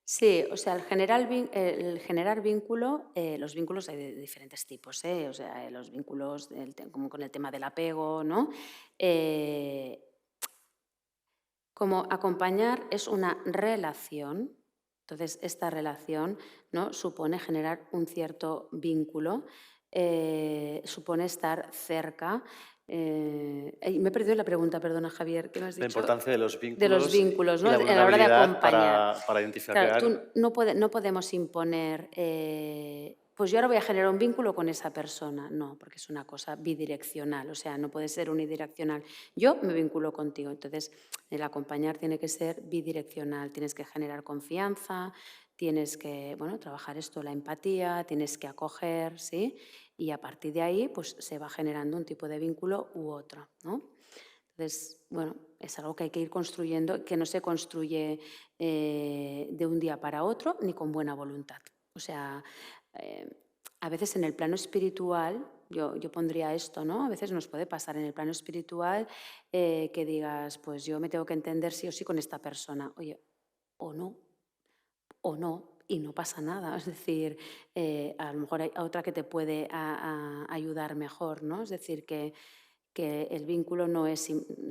Sí, o sea, el generar vínculo, los vínculos hay de diferentes tipos, ¿eh? O sea, los vínculos como con el tema del apego, ¿no? Eh, Como acompañar es una relación, entonces esta relación, ¿no?, supone generar un cierto vínculo, supone estar cerca. Me he perdido la pregunta, perdona, Javier, ¿qué me has La dicho? importancia de los De los vínculos vínculos, y ¿no? la A la hora de vulnerabilidad acompañar. para Claro, identificar. no podemos imponer, pues yo ahora voy a generar un vínculo con esa persona. No, porque es una cosa bidireccional, o sea, no puede ser unidireccional. Yo me vinculo contigo, entonces el acompañar tiene que ser bidireccional, tienes que generar confianza, tienes que, bueno, trabajar esto, la empatía, tienes que acoger, ¿sí? Y a partir de ahí, pues se va generando un tipo de vínculo u otro, ¿no? Entonces, bueno, es algo que hay que ir construyendo, que no se construye de un día para otro ni con buena voluntad. O sea, eh, a veces en el plano espiritual, yo pondría esto, ¿no? A veces nos puede pasar en el plano espiritual que digas, pues yo me tengo que entender sí o sí con esta persona. Oye, o no, y no pasa nada. Es decir, a lo mejor hay otra que te puede ayudar mejor, ¿no? Es decir, que el vínculo no es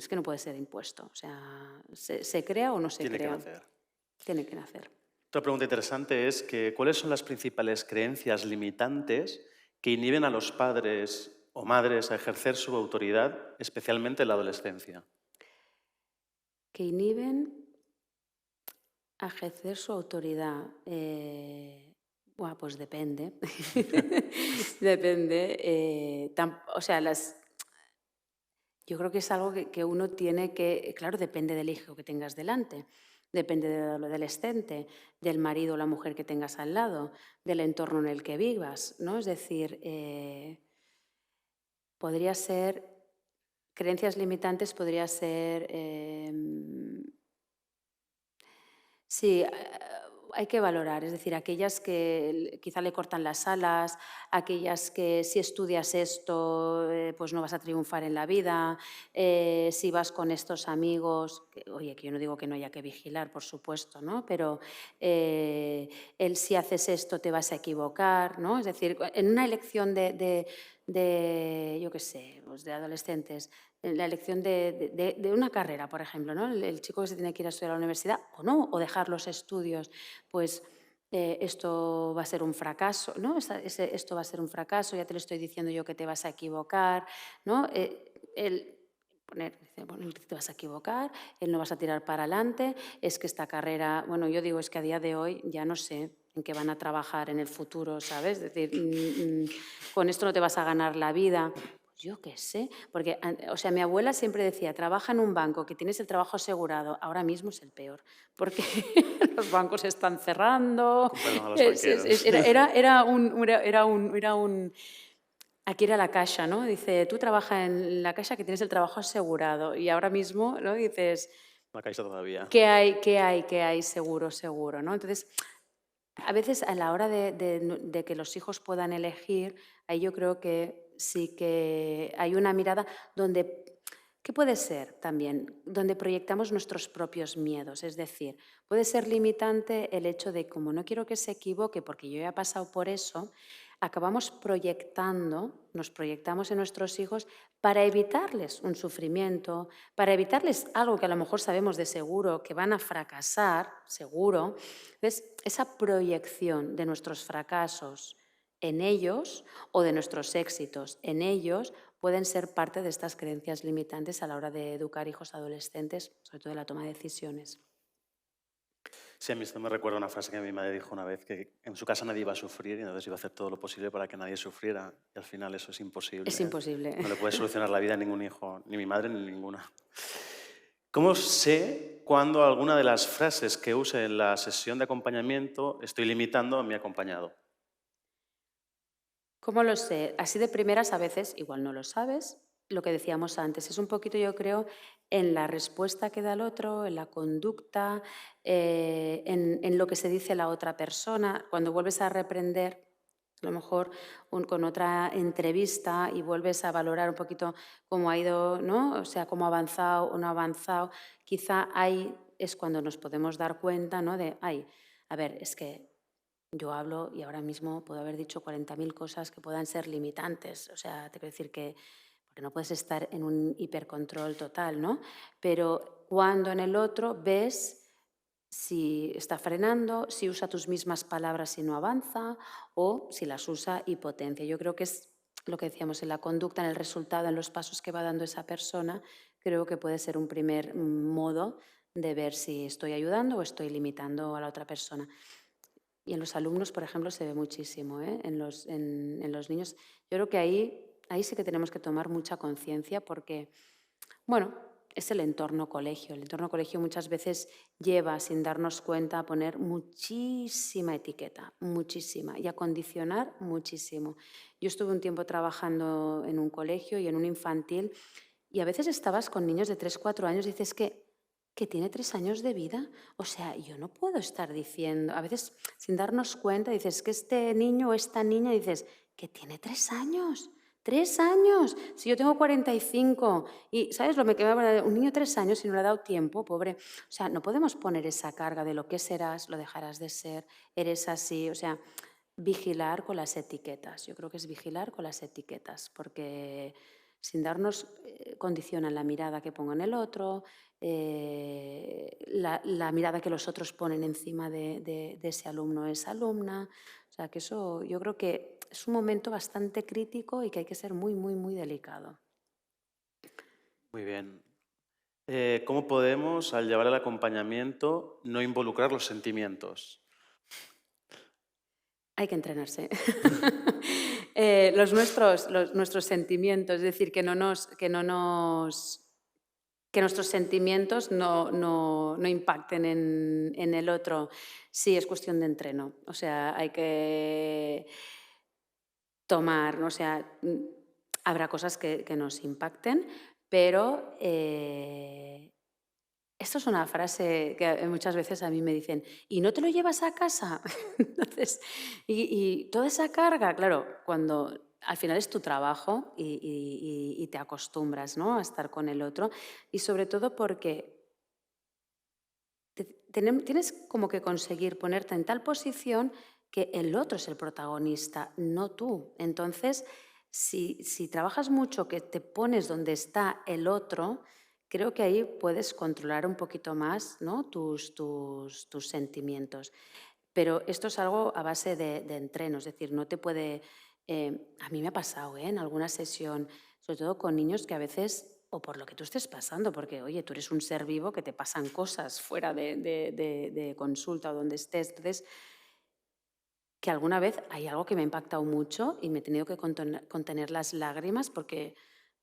que no puede ser impuesto. O sea, se crea o no se Tiene que crea, nacer. tiene que nacer. Otra pregunta interesante es que ¿cuáles son las principales creencias limitantes que inhiben a los padres o madres a ejercer su autoridad, especialmente en la adolescencia? Que inhiben a ejercer su autoridad. Buah, pues depende. Depende. O sea, yo creo que es algo que uno tiene que, claro, depende del hijo que tengas delante, depende del adolescente, del marido o la mujer que tengas al lado, del entorno en el que vivas, ¿no? Es decir, podría ser, creencias limitantes podría ser, sí, hay que valorar, es decir, aquellas que quizá le cortan las alas, aquellas que si estudias esto, pues no vas a triunfar en la vida, si vas con estos amigos, oye, que yo no digo que no haya que vigilar, por supuesto, ¿no? Pero eh, el si haces esto te vas a equivocar, ¿no? Es decir, en una elección yo qué sé, pues de adolescentes, en la elección de una carrera, por ejemplo, ¿no? El chico que se tiene que ir a estudiar a la universidad o no, o dejar los estudios, pues esto va a ser un fracaso, ¿no? Esto va a ser un fracaso, ya te lo estoy diciendo yo que te vas a equivocar, ¿no? Dice, bueno, te vas a equivocar, él no vas a tirar para adelante, es que esta carrera, bueno, yo digo, es que a día de hoy ya no sé en qué van a trabajar en el futuro, ¿sabes? Es decir, con esto no te vas a ganar la vida. Yo qué sé, porque, o sea, mi abuela siempre decía, trabaja en un banco, que tienes el trabajo asegurado. Ahora mismo es el peor, porque los bancos están cerrando. Con perdón a los banqueros. Era un... Aquí era la Caixa, ¿no? Dice, tú trabajas en la Caixa que tienes el trabajo asegurado. Y ahora mismo, ¿no? Dices, La caixa todavía. ¿qué hay? Seguro, seguro, ¿no? Entonces, a veces a la hora de que los hijos puedan elegir, ahí yo creo que sí que hay una mirada donde, ¿qué puede ser también? Donde proyectamos nuestros propios miedos. Es decir, puede ser limitante el hecho de, como no quiero que se equivoque porque yo ya he pasado por eso, acabamos nos proyectamos en nuestros hijos para evitarles un sufrimiento, para evitarles algo que a lo mejor sabemos de seguro que van a fracasar, seguro. Entonces, esa proyección de nuestros fracasos en ellos o de nuestros éxitos en ellos pueden ser parte de estas creencias limitantes a la hora de educar hijos adolescentes, sobre todo en la toma de decisiones. Sí, a mí esto me recuerda una frase que mi madre dijo una vez, que en su casa nadie iba a sufrir y entonces iba a hacer todo lo posible para que nadie sufriera. Y al final eso es imposible. Es imposible. No le puede solucionar la vida a ningún hijo, ni mi madre ni ninguna. ¿Cómo sé cuándo alguna de las frases que use en la sesión de acompañamiento estoy limitando a mi acompañado? ¿Cómo lo sé? Así de primeras a veces igual no lo sabes, lo que decíamos antes, es un poquito, yo creo, en la respuesta que da el otro, en la conducta, en lo que se dice la otra persona. Cuando vuelves a reprender, a lo mejor con otra entrevista y vuelves a valorar un poquito cómo ha ido, ¿no? O sea, cómo ha avanzado o no ha avanzado, quizá ahí es cuando nos podemos dar cuenta, ¿no? De, ay, a ver, es que yo hablo y ahora mismo puedo haber dicho 40.000 cosas que puedan ser limitantes. O sea, te quiero decir que porque no puedes estar en un hipercontrol total, ¿no? Pero cuando en el otro ves si está frenando, si usa tus mismas palabras y no avanza, o si las usa y potencia. Yo creo que es lo que decíamos en la conducta, en el resultado, en los pasos que va dando esa persona, creo que puede ser un primer modo de ver si estoy ayudando o estoy limitando a la otra persona. Y en los alumnos, por ejemplo, se ve muchísimo, ¿eh? En los niños. Yo creo que ahí sí que tenemos que tomar mucha conciencia porque, bueno, es el entorno colegio. El entorno colegio muchas veces lleva, sin darnos cuenta, a poner muchísima etiqueta, muchísima, y a condicionar muchísimo. Yo estuve un tiempo trabajando en un colegio y en un infantil y a veces estabas con niños de 3 4 años y dices que tiene 3 años de vida. O sea, yo no puedo estar diciendo, a veces sin darnos cuenta, dices que este niño o esta niña, dices que tiene 3 años. 3 años. Si yo tengo 45 y, ¿sabes lo que me va a un niño 3 años y no le ha dado tiempo, pobre? O sea, no podemos poner esa carga de lo que serás, lo dejarás de ser, eres así. O sea, vigilar con las etiquetas. Yo creo que es vigilar con las etiquetas, porque sin darnos condicionan la mirada que pongo en el otro, la mirada que los otros ponen encima de ese alumno o esa alumna. O sea, que eso yo creo que es un momento bastante crítico y que hay que ser muy, muy, muy delicado. Muy bien. ¿Cómo podemos, al llevar el acompañamiento, no involucrar los sentimientos? Hay que entrenarse. Los nuestros sentimientos, es decir, que nuestros sentimientos no impacten en el otro. Sí, es cuestión de entreno. O sea, hay que tomar, ¿no? O sea, habrá cosas que nos impacten, pero esto es una frase que muchas veces a mí me dicen, ¿y no te lo llevas a casa? Entonces, y toda esa carga, claro, cuando al final es tu trabajo y te acostumbras, ¿no? A estar con el otro y sobre todo porque tienes como que conseguir ponerte en tal posición que el otro es el protagonista, no tú. Entonces, si trabajas mucho, que te pones donde está el otro, creo que ahí puedes controlar un poquito más, ¿no? tus sentimientos. Pero esto es algo a base de entreno, es decir, no te puede... a mí me ha pasado, ¿eh? En alguna sesión, sobre todo con niños que a veces, o por lo que tú estés pasando, porque, oye, tú eres un ser vivo que te pasan cosas fuera de consulta o donde estés. Entonces, que alguna vez hay algo que me ha impactado mucho y me he tenido que contener las lágrimas porque,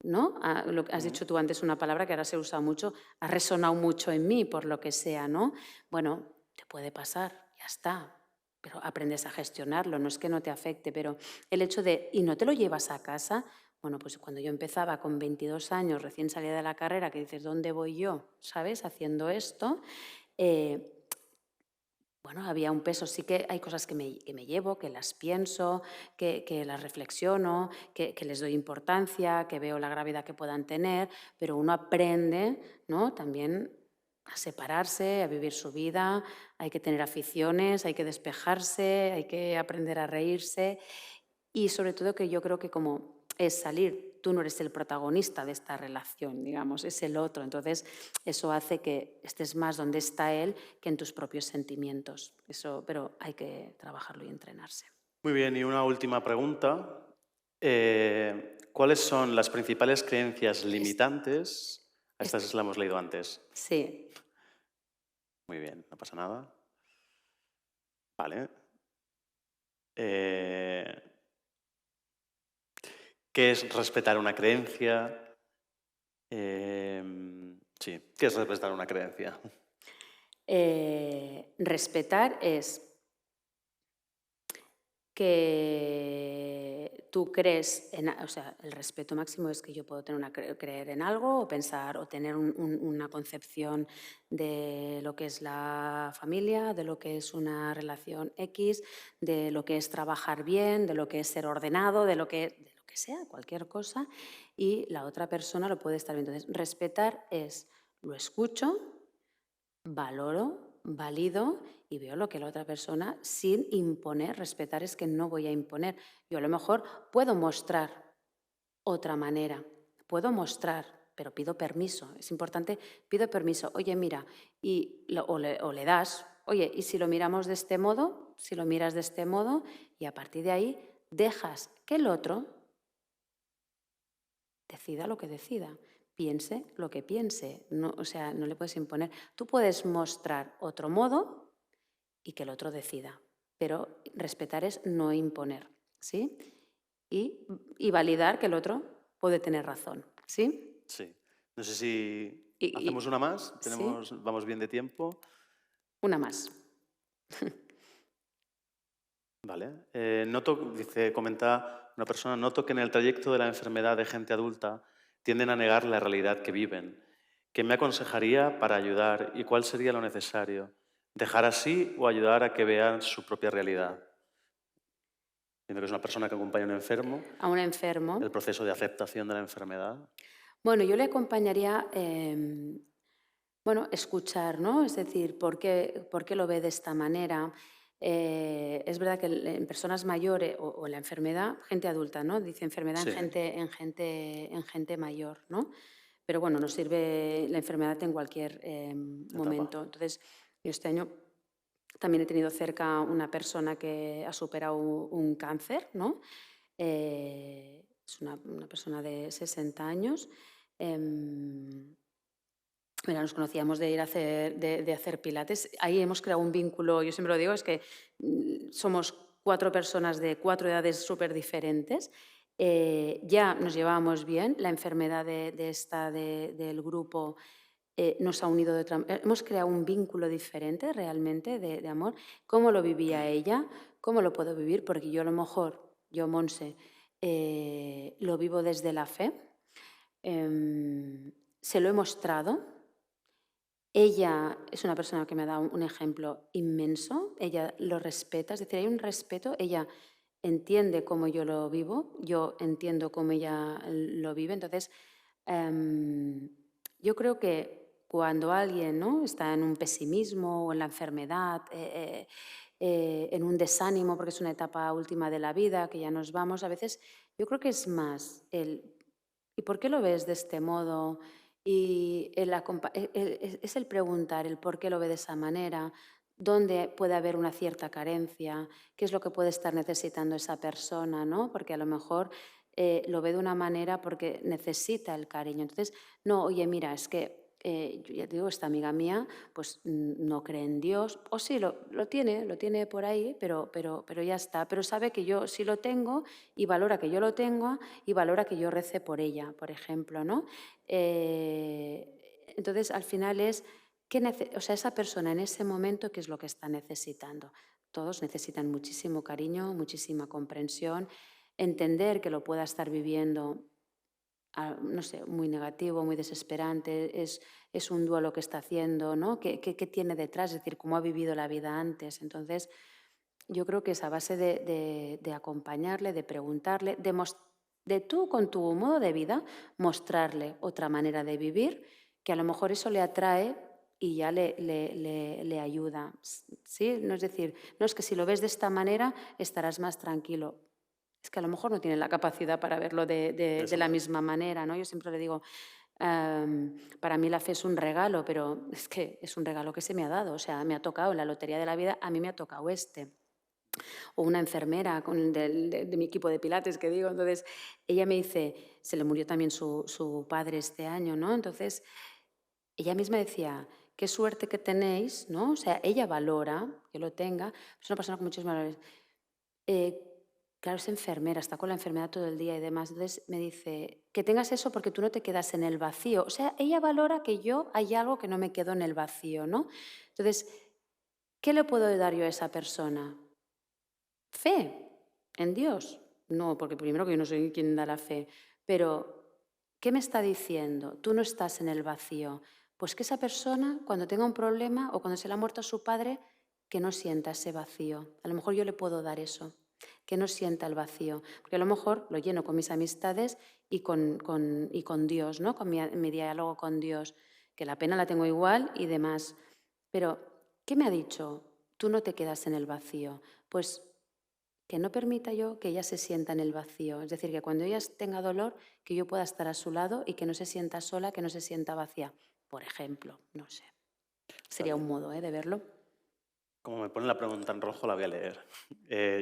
¿no? Lo que has Mm. dicho tú antes, una palabra que ahora se usa mucho, ha resonado mucho en mí por lo que sea, ¿no? Bueno, te puede pasar, ya está, pero aprendes a gestionarlo, no es que no te afecte, pero el hecho de, ¿y no te lo llevas a casa? Bueno, pues cuando yo empezaba con 22 años, recién salida de la carrera, que dices, ¿dónde voy yo? ¿Sabes? Haciendo esto. eh, bueno, había un peso, sí que hay cosas que me llevo, que las pienso, que las reflexiono, que les doy importancia, que veo la gravedad que puedan tener, pero uno aprende, ¿no? También a separarse, a vivir su vida, hay que tener aficiones, hay que despejarse, hay que aprender a reírse y sobre todo que yo creo que como es salir, tú no eres el protagonista de esta relación, digamos, es el otro. Entonces, eso hace que estés más donde está él que en tus propios sentimientos. Eso, pero hay que trabajarlo y entrenarse. Muy bien, y una última pregunta. ¿Cuáles son las principales creencias Es- limitantes? A es- estas la hemos leído antes. sí, Muy bien, no pasa nada. Vale. Eh, ¿Qué es respetar una creencia? Sí, ¿qué es respetar una creencia? respetar es que tú crees en, o sea, el respeto máximo es que yo puedo tener creer en algo o pensar o tener una concepción de lo que es la familia, de lo que es una relación X, de lo que es trabajar bien, de lo que es ser ordenado, de lo que sea, cualquier cosa, y la otra persona lo puede estar viendo. Entonces, respetar es, lo escucho, valoro, valido y veo lo que la otra persona sin imponer. Respetar es que no voy a imponer. Yo a lo mejor puedo mostrar otra manera, puedo mostrar, pero pido permiso. Es importante, pido permiso. Oye, mira, o le das, oye, ¿y si lo miramos de este modo? Si lo miras de este modo y a partir de ahí dejas que el otro decida lo que decida, piense lo que piense. No, o sea, no le puedes imponer. Tú puedes mostrar otro modo y que el otro decida, pero respetar es no imponer, ¿sí? Y validar que el otro puede tener razón, ¿sí? Sí. No sé si hacemos Y, una más. ¿sí? Vamos bien de tiempo. Una más. Vale. Comenta una persona, noto que en el trayecto de la enfermedad de gente adulta tienden a negar la realidad que viven. ¿Qué me aconsejaría para ayudar y cuál sería lo necesario? ¿Dejar así o ayudar a que vean su propia realidad? Entiendo que es una persona que acompaña a un enfermo, A un enfermo. el proceso de aceptación de la enfermedad. Bueno, yo le acompañaría, bueno, escuchar, ¿no? Es decir, por qué lo ve de esta manera? Es verdad que en personas mayores o en la enfermedad, gente adulta, ¿no? Dice enfermedad Sí, en gente mayor, ¿no? Pero bueno, nos sirve la enfermedad en cualquier etapa. momento. Entonces, yo este año también he tenido cerca una persona que ha superado un cáncer, ¿no? Es una persona de 60 años. em, Mira, nos conocíamos de ir a de hacer pilates. Ahí hemos creado un vínculo, yo siempre lo digo, es que somos 4 personas de 4 edades súper diferentes. Ya nos llevábamos bien, la enfermedad del grupo nos ha unido de otra hemos creado un vínculo diferente realmente de amor. ¿Cómo lo vivía ella? ¿Cómo lo puedo vivir? Porque yo a lo mejor, yo, Monse, lo vivo desde la fe. Se lo he mostrado. Ella es una persona que me ha dado un ejemplo inmenso, ella lo respeta, es decir, hay un respeto, ella entiende cómo yo lo vivo, yo entiendo cómo ella lo vive, entonces em, yo creo que cuando alguien, ¿no?, está en un pesimismo o en la enfermedad, en un desánimo, porque es una etapa última de la vida, que ya nos vamos, a veces yo creo que es más ¿y por qué lo ves de este modo? Y es el preguntar el por qué lo ve de esa manera, dónde puede haber una cierta carencia, qué es lo que puede estar necesitando esa persona, ¿no? Porque a lo mejor lo ve de una manera porque necesita el cariño. Entonces, no, oye, mira, es que yo ya te digo, esta amiga mía pues no cree en Dios, o sí, lo tiene por ahí, pero ya está. Pero sabe que yo sí lo tengo y valora que yo lo tengo y valora que yo rece por ella, por ejemplo, ¿no? Entonces, al final es, o sea, esa persona en ese momento, ¿qué es lo que está necesitando? Todos necesitan muchísimo cariño, muchísima comprensión, entender que lo pueda estar viviendo, no sé, muy negativo, muy desesperante, es un duelo que está haciendo, ¿no? ¿Qué tiene detrás? Es decir, cómo ha vivido la vida antes. Entonces, yo creo que es a base de acompañarle, de preguntarle, de tú con tu modo de vida mostrarle otra manera de vivir, que a lo mejor eso le atrae y ya le ayuda. ¿Sí? No es decir, no es que si lo ves de esta manera estarás más tranquilo. Es que a lo mejor no tiene la capacidad para verlo De de esa la manera. misma manera, ¿no? Yo siempre le digo, para mí la fe es un regalo, pero es que es un regalo que se me ha dado, o sea, me ha tocado en la lotería de la vida, a mí me ha tocado este o una enfermera de mi equipo de pilates que digo. Entonces, ella me dice, se le murió también su padre este año, ¿no? Entonces, ella misma decía, qué suerte que tenéis, ¿no? O sea, ella valora que lo tenga, es una persona con muchos valores. Claro, es enfermera, está con la enfermedad todo el día y demás. Entonces me dice, que tengas eso porque tú no te quedas en el vacío. O sea, ella valora que yo hay algo que no me quedo en el vacío, ¿no? Entonces, ¿qué le puedo dar yo a esa persona? Fe en Dios. no, porque primero que yo no soy quien da la fe, pero ¿qué me está diciendo? Tú no estás en el vacío. Pues que esa persona, cuando tenga un problema o cuando se le ha muerto su padre, que no sienta ese vacío. A lo mejor yo le puedo dar eso, que no sienta el vacío. Porque a lo mejor lo lleno con mis amistades y con Dios, ¿no? Con mi diálogo con Dios, que la pena la tengo igual y demás. Pero, ¿qué me ha dicho? Tú no te quedas en el vacío. Pues que no permita yo que ella se sienta en el vacío. Es decir, que cuando ella tenga dolor, que yo pueda estar a su lado y que no se sienta sola, que no se sienta vacía. Por ejemplo, no sé. Está Sería un bien. modo de verlo. Como me pone la pregunta en rojo, la voy a leer.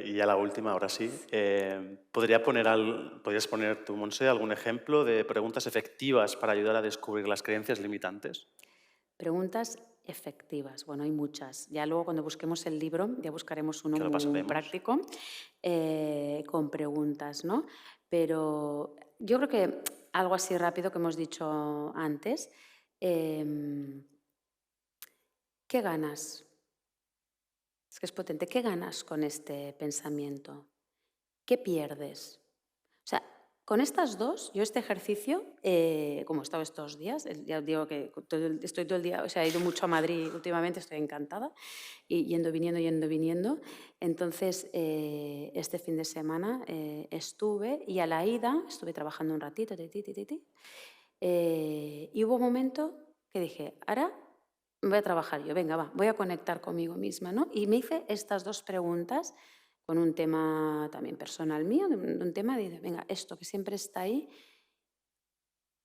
Y ya la última, ahora sí. ¿Podrías poner tú, Montse, algún ejemplo de preguntas efectivas para ayudar a descubrir las creencias limitantes? Preguntas efectivas. Bueno, hay muchas. Ya luego cuando busquemos el libro, ya buscaremos uno Que lo muy pasaremos. práctico con preguntas, ¿no? Pero yo creo que algo así rápido que hemos dicho antes. em, ¿Qué ganas? Es que es potente. ¿Qué ganas con este pensamiento? ¿Qué pierdes? O sea, con estas dos, yo este ejercicio, como he estado estos días, ya os digo que estoy todo el día, o sea, he ido mucho a Madrid últimamente, estoy encantada, y yendo, viniendo. Entonces, este fin de semana estuve y a la ida estuve trabajando un ratito, y hubo un momento que dije, ahora voy a trabajar yo, venga, va, voy a conectar conmigo misma, ¿no? Y me hice estas dos preguntas con un tema también personal mío, un tema de, venga, esto que siempre está ahí.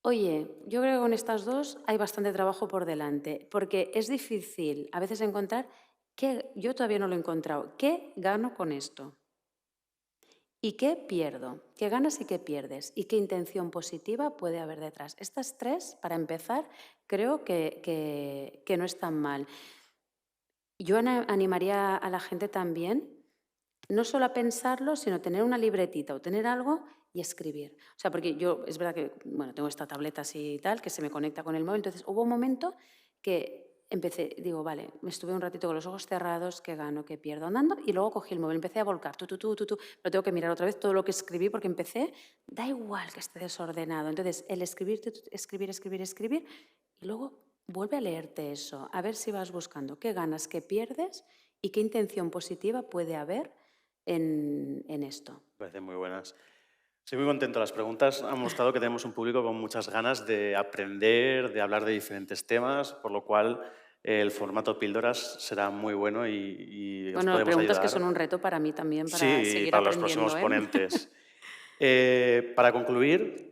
Oye, yo creo que con estas dos hay bastante trabajo por delante, porque es difícil a veces encontrar qué, yo todavía no lo he encontrado, qué gano con esto y qué pierdo, qué ganas y qué pierdes y qué intención positiva puede haber detrás. Estas tres, para empezar, creo que no están mal. Yo animaría a la gente también no solo a pensarlo, sino tener una libretita o tener algo y escribir. O sea, porque yo, es verdad que, bueno, tengo esta tableta así y tal, que se me conecta con el móvil, entonces hubo un momento que empecé, digo, vale, me estuve un ratito con los ojos cerrados, qué gano, qué pierdo andando, y luego cogí el móvil, empecé a volcar, lo tengo que mirar otra vez todo lo que escribí, porque empecé, da igual que esté desordenado. Entonces, el escribir, escribir, y luego vuelve a leerte eso, a ver si vas buscando qué ganas, qué pierdes y qué intención positiva puede haber en esto. Me parecen muy buenas. Estoy muy contento. Las preguntas han mostrado que tenemos un público con muchas ganas de aprender, de hablar de diferentes temas, por lo cual el formato píldoras será muy bueno y os Bueno, podemos preguntas que son ayudar. un reto para mí también, para Sí, seguir para los próximos aprendiendo, ¿eh? ponentes. Para concluir,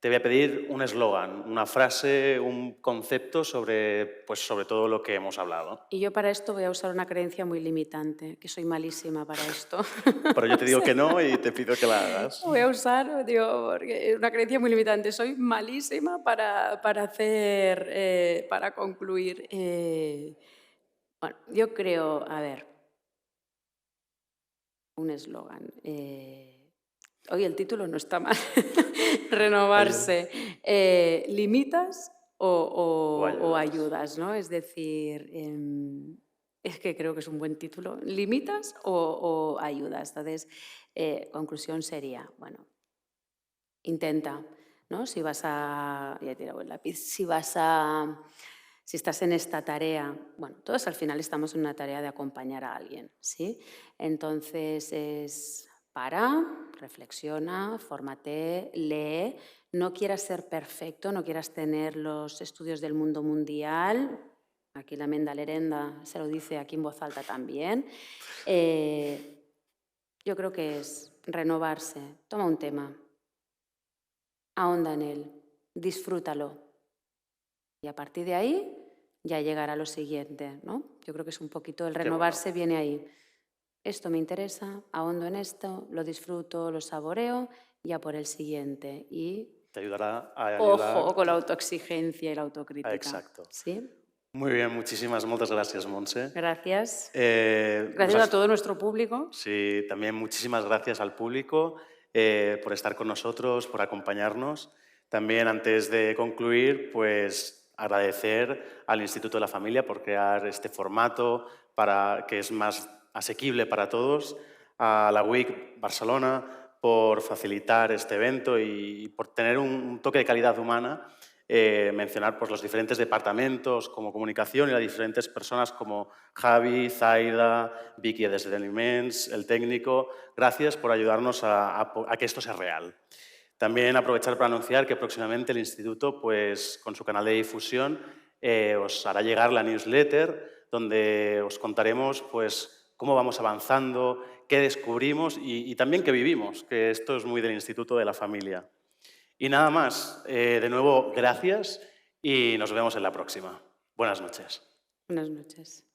te voy a pedir un eslogan, una frase, un concepto sobre, pues, sobre todo lo que hemos hablado. Y yo para esto voy a usar una creencia muy limitante, que soy malísima para esto. Pero yo te O digo sea, que no y te pido que la hagas. voy a usar, digo, porque una creencia muy limitante. Soy malísima para hacer, para concluir. Bueno, yo creo, a ver, un eslogan. Hoy el título no está mal. Oye, Renovarse. ¿Limitas o o ayudas. ayudas? ¿No? Es decir, es que creo que es un buen título. ¿Limitas o ayudas? Entonces, conclusión sería, bueno, intenta, ¿no? Si vas a, ya he tirado el lápiz, si estás en esta tarea, bueno, todos al final estamos en una tarea de acompañar a alguien, ¿sí? Entonces reflexiona, fórmate, lee, no quieras ser perfecto, no quieras tener los estudios del mundo mundial, aquí la Menda Lerenda se lo dice aquí en voz alta también. Yo creo que es renovarse, toma un tema, ahonda en él, disfrútalo. Y a partir de ahí ya llegará lo siguiente, ¿no? Yo creo que es un poquito el Qué bueno. renovarse viene ahí. Esto me interesa, ahondo en esto, lo disfruto, lo saboreo, ya por el siguiente. Y Te ayudará a ojo ayudar. con la autoexigencia y la autocrítica. Exacto. ¿Sí? Muy bien, moltes gràcies, Montse. Gracias. Nos Gracias a todo nuestro público. Sí, también muchísimas gracias al público por estar con nosotros, por acompañarnos. También, antes de concluir, pues agradecer al Instituto de la Familia por crear este formato para que es más asequible para todos, a la WIC Barcelona por facilitar este evento y por tener un toque de calidad humana. Mencionar pues, los diferentes departamentos como comunicación y las diferentes personas como Javi, Zaida, Vicky de Esdeveniments, el técnico. Gracias por ayudarnos a que esto sea real. También aprovechar para anunciar que próximamente el Instituto, pues, con su canal de difusión, os hará llegar la newsletter donde os contaremos pues, cómo vamos avanzando, qué descubrimos y también qué vivimos, que esto es muy del Instituto de la Familia. Y nada más, de nuevo, gracias y nos vemos en la próxima. Buenas noches. Buenas noches.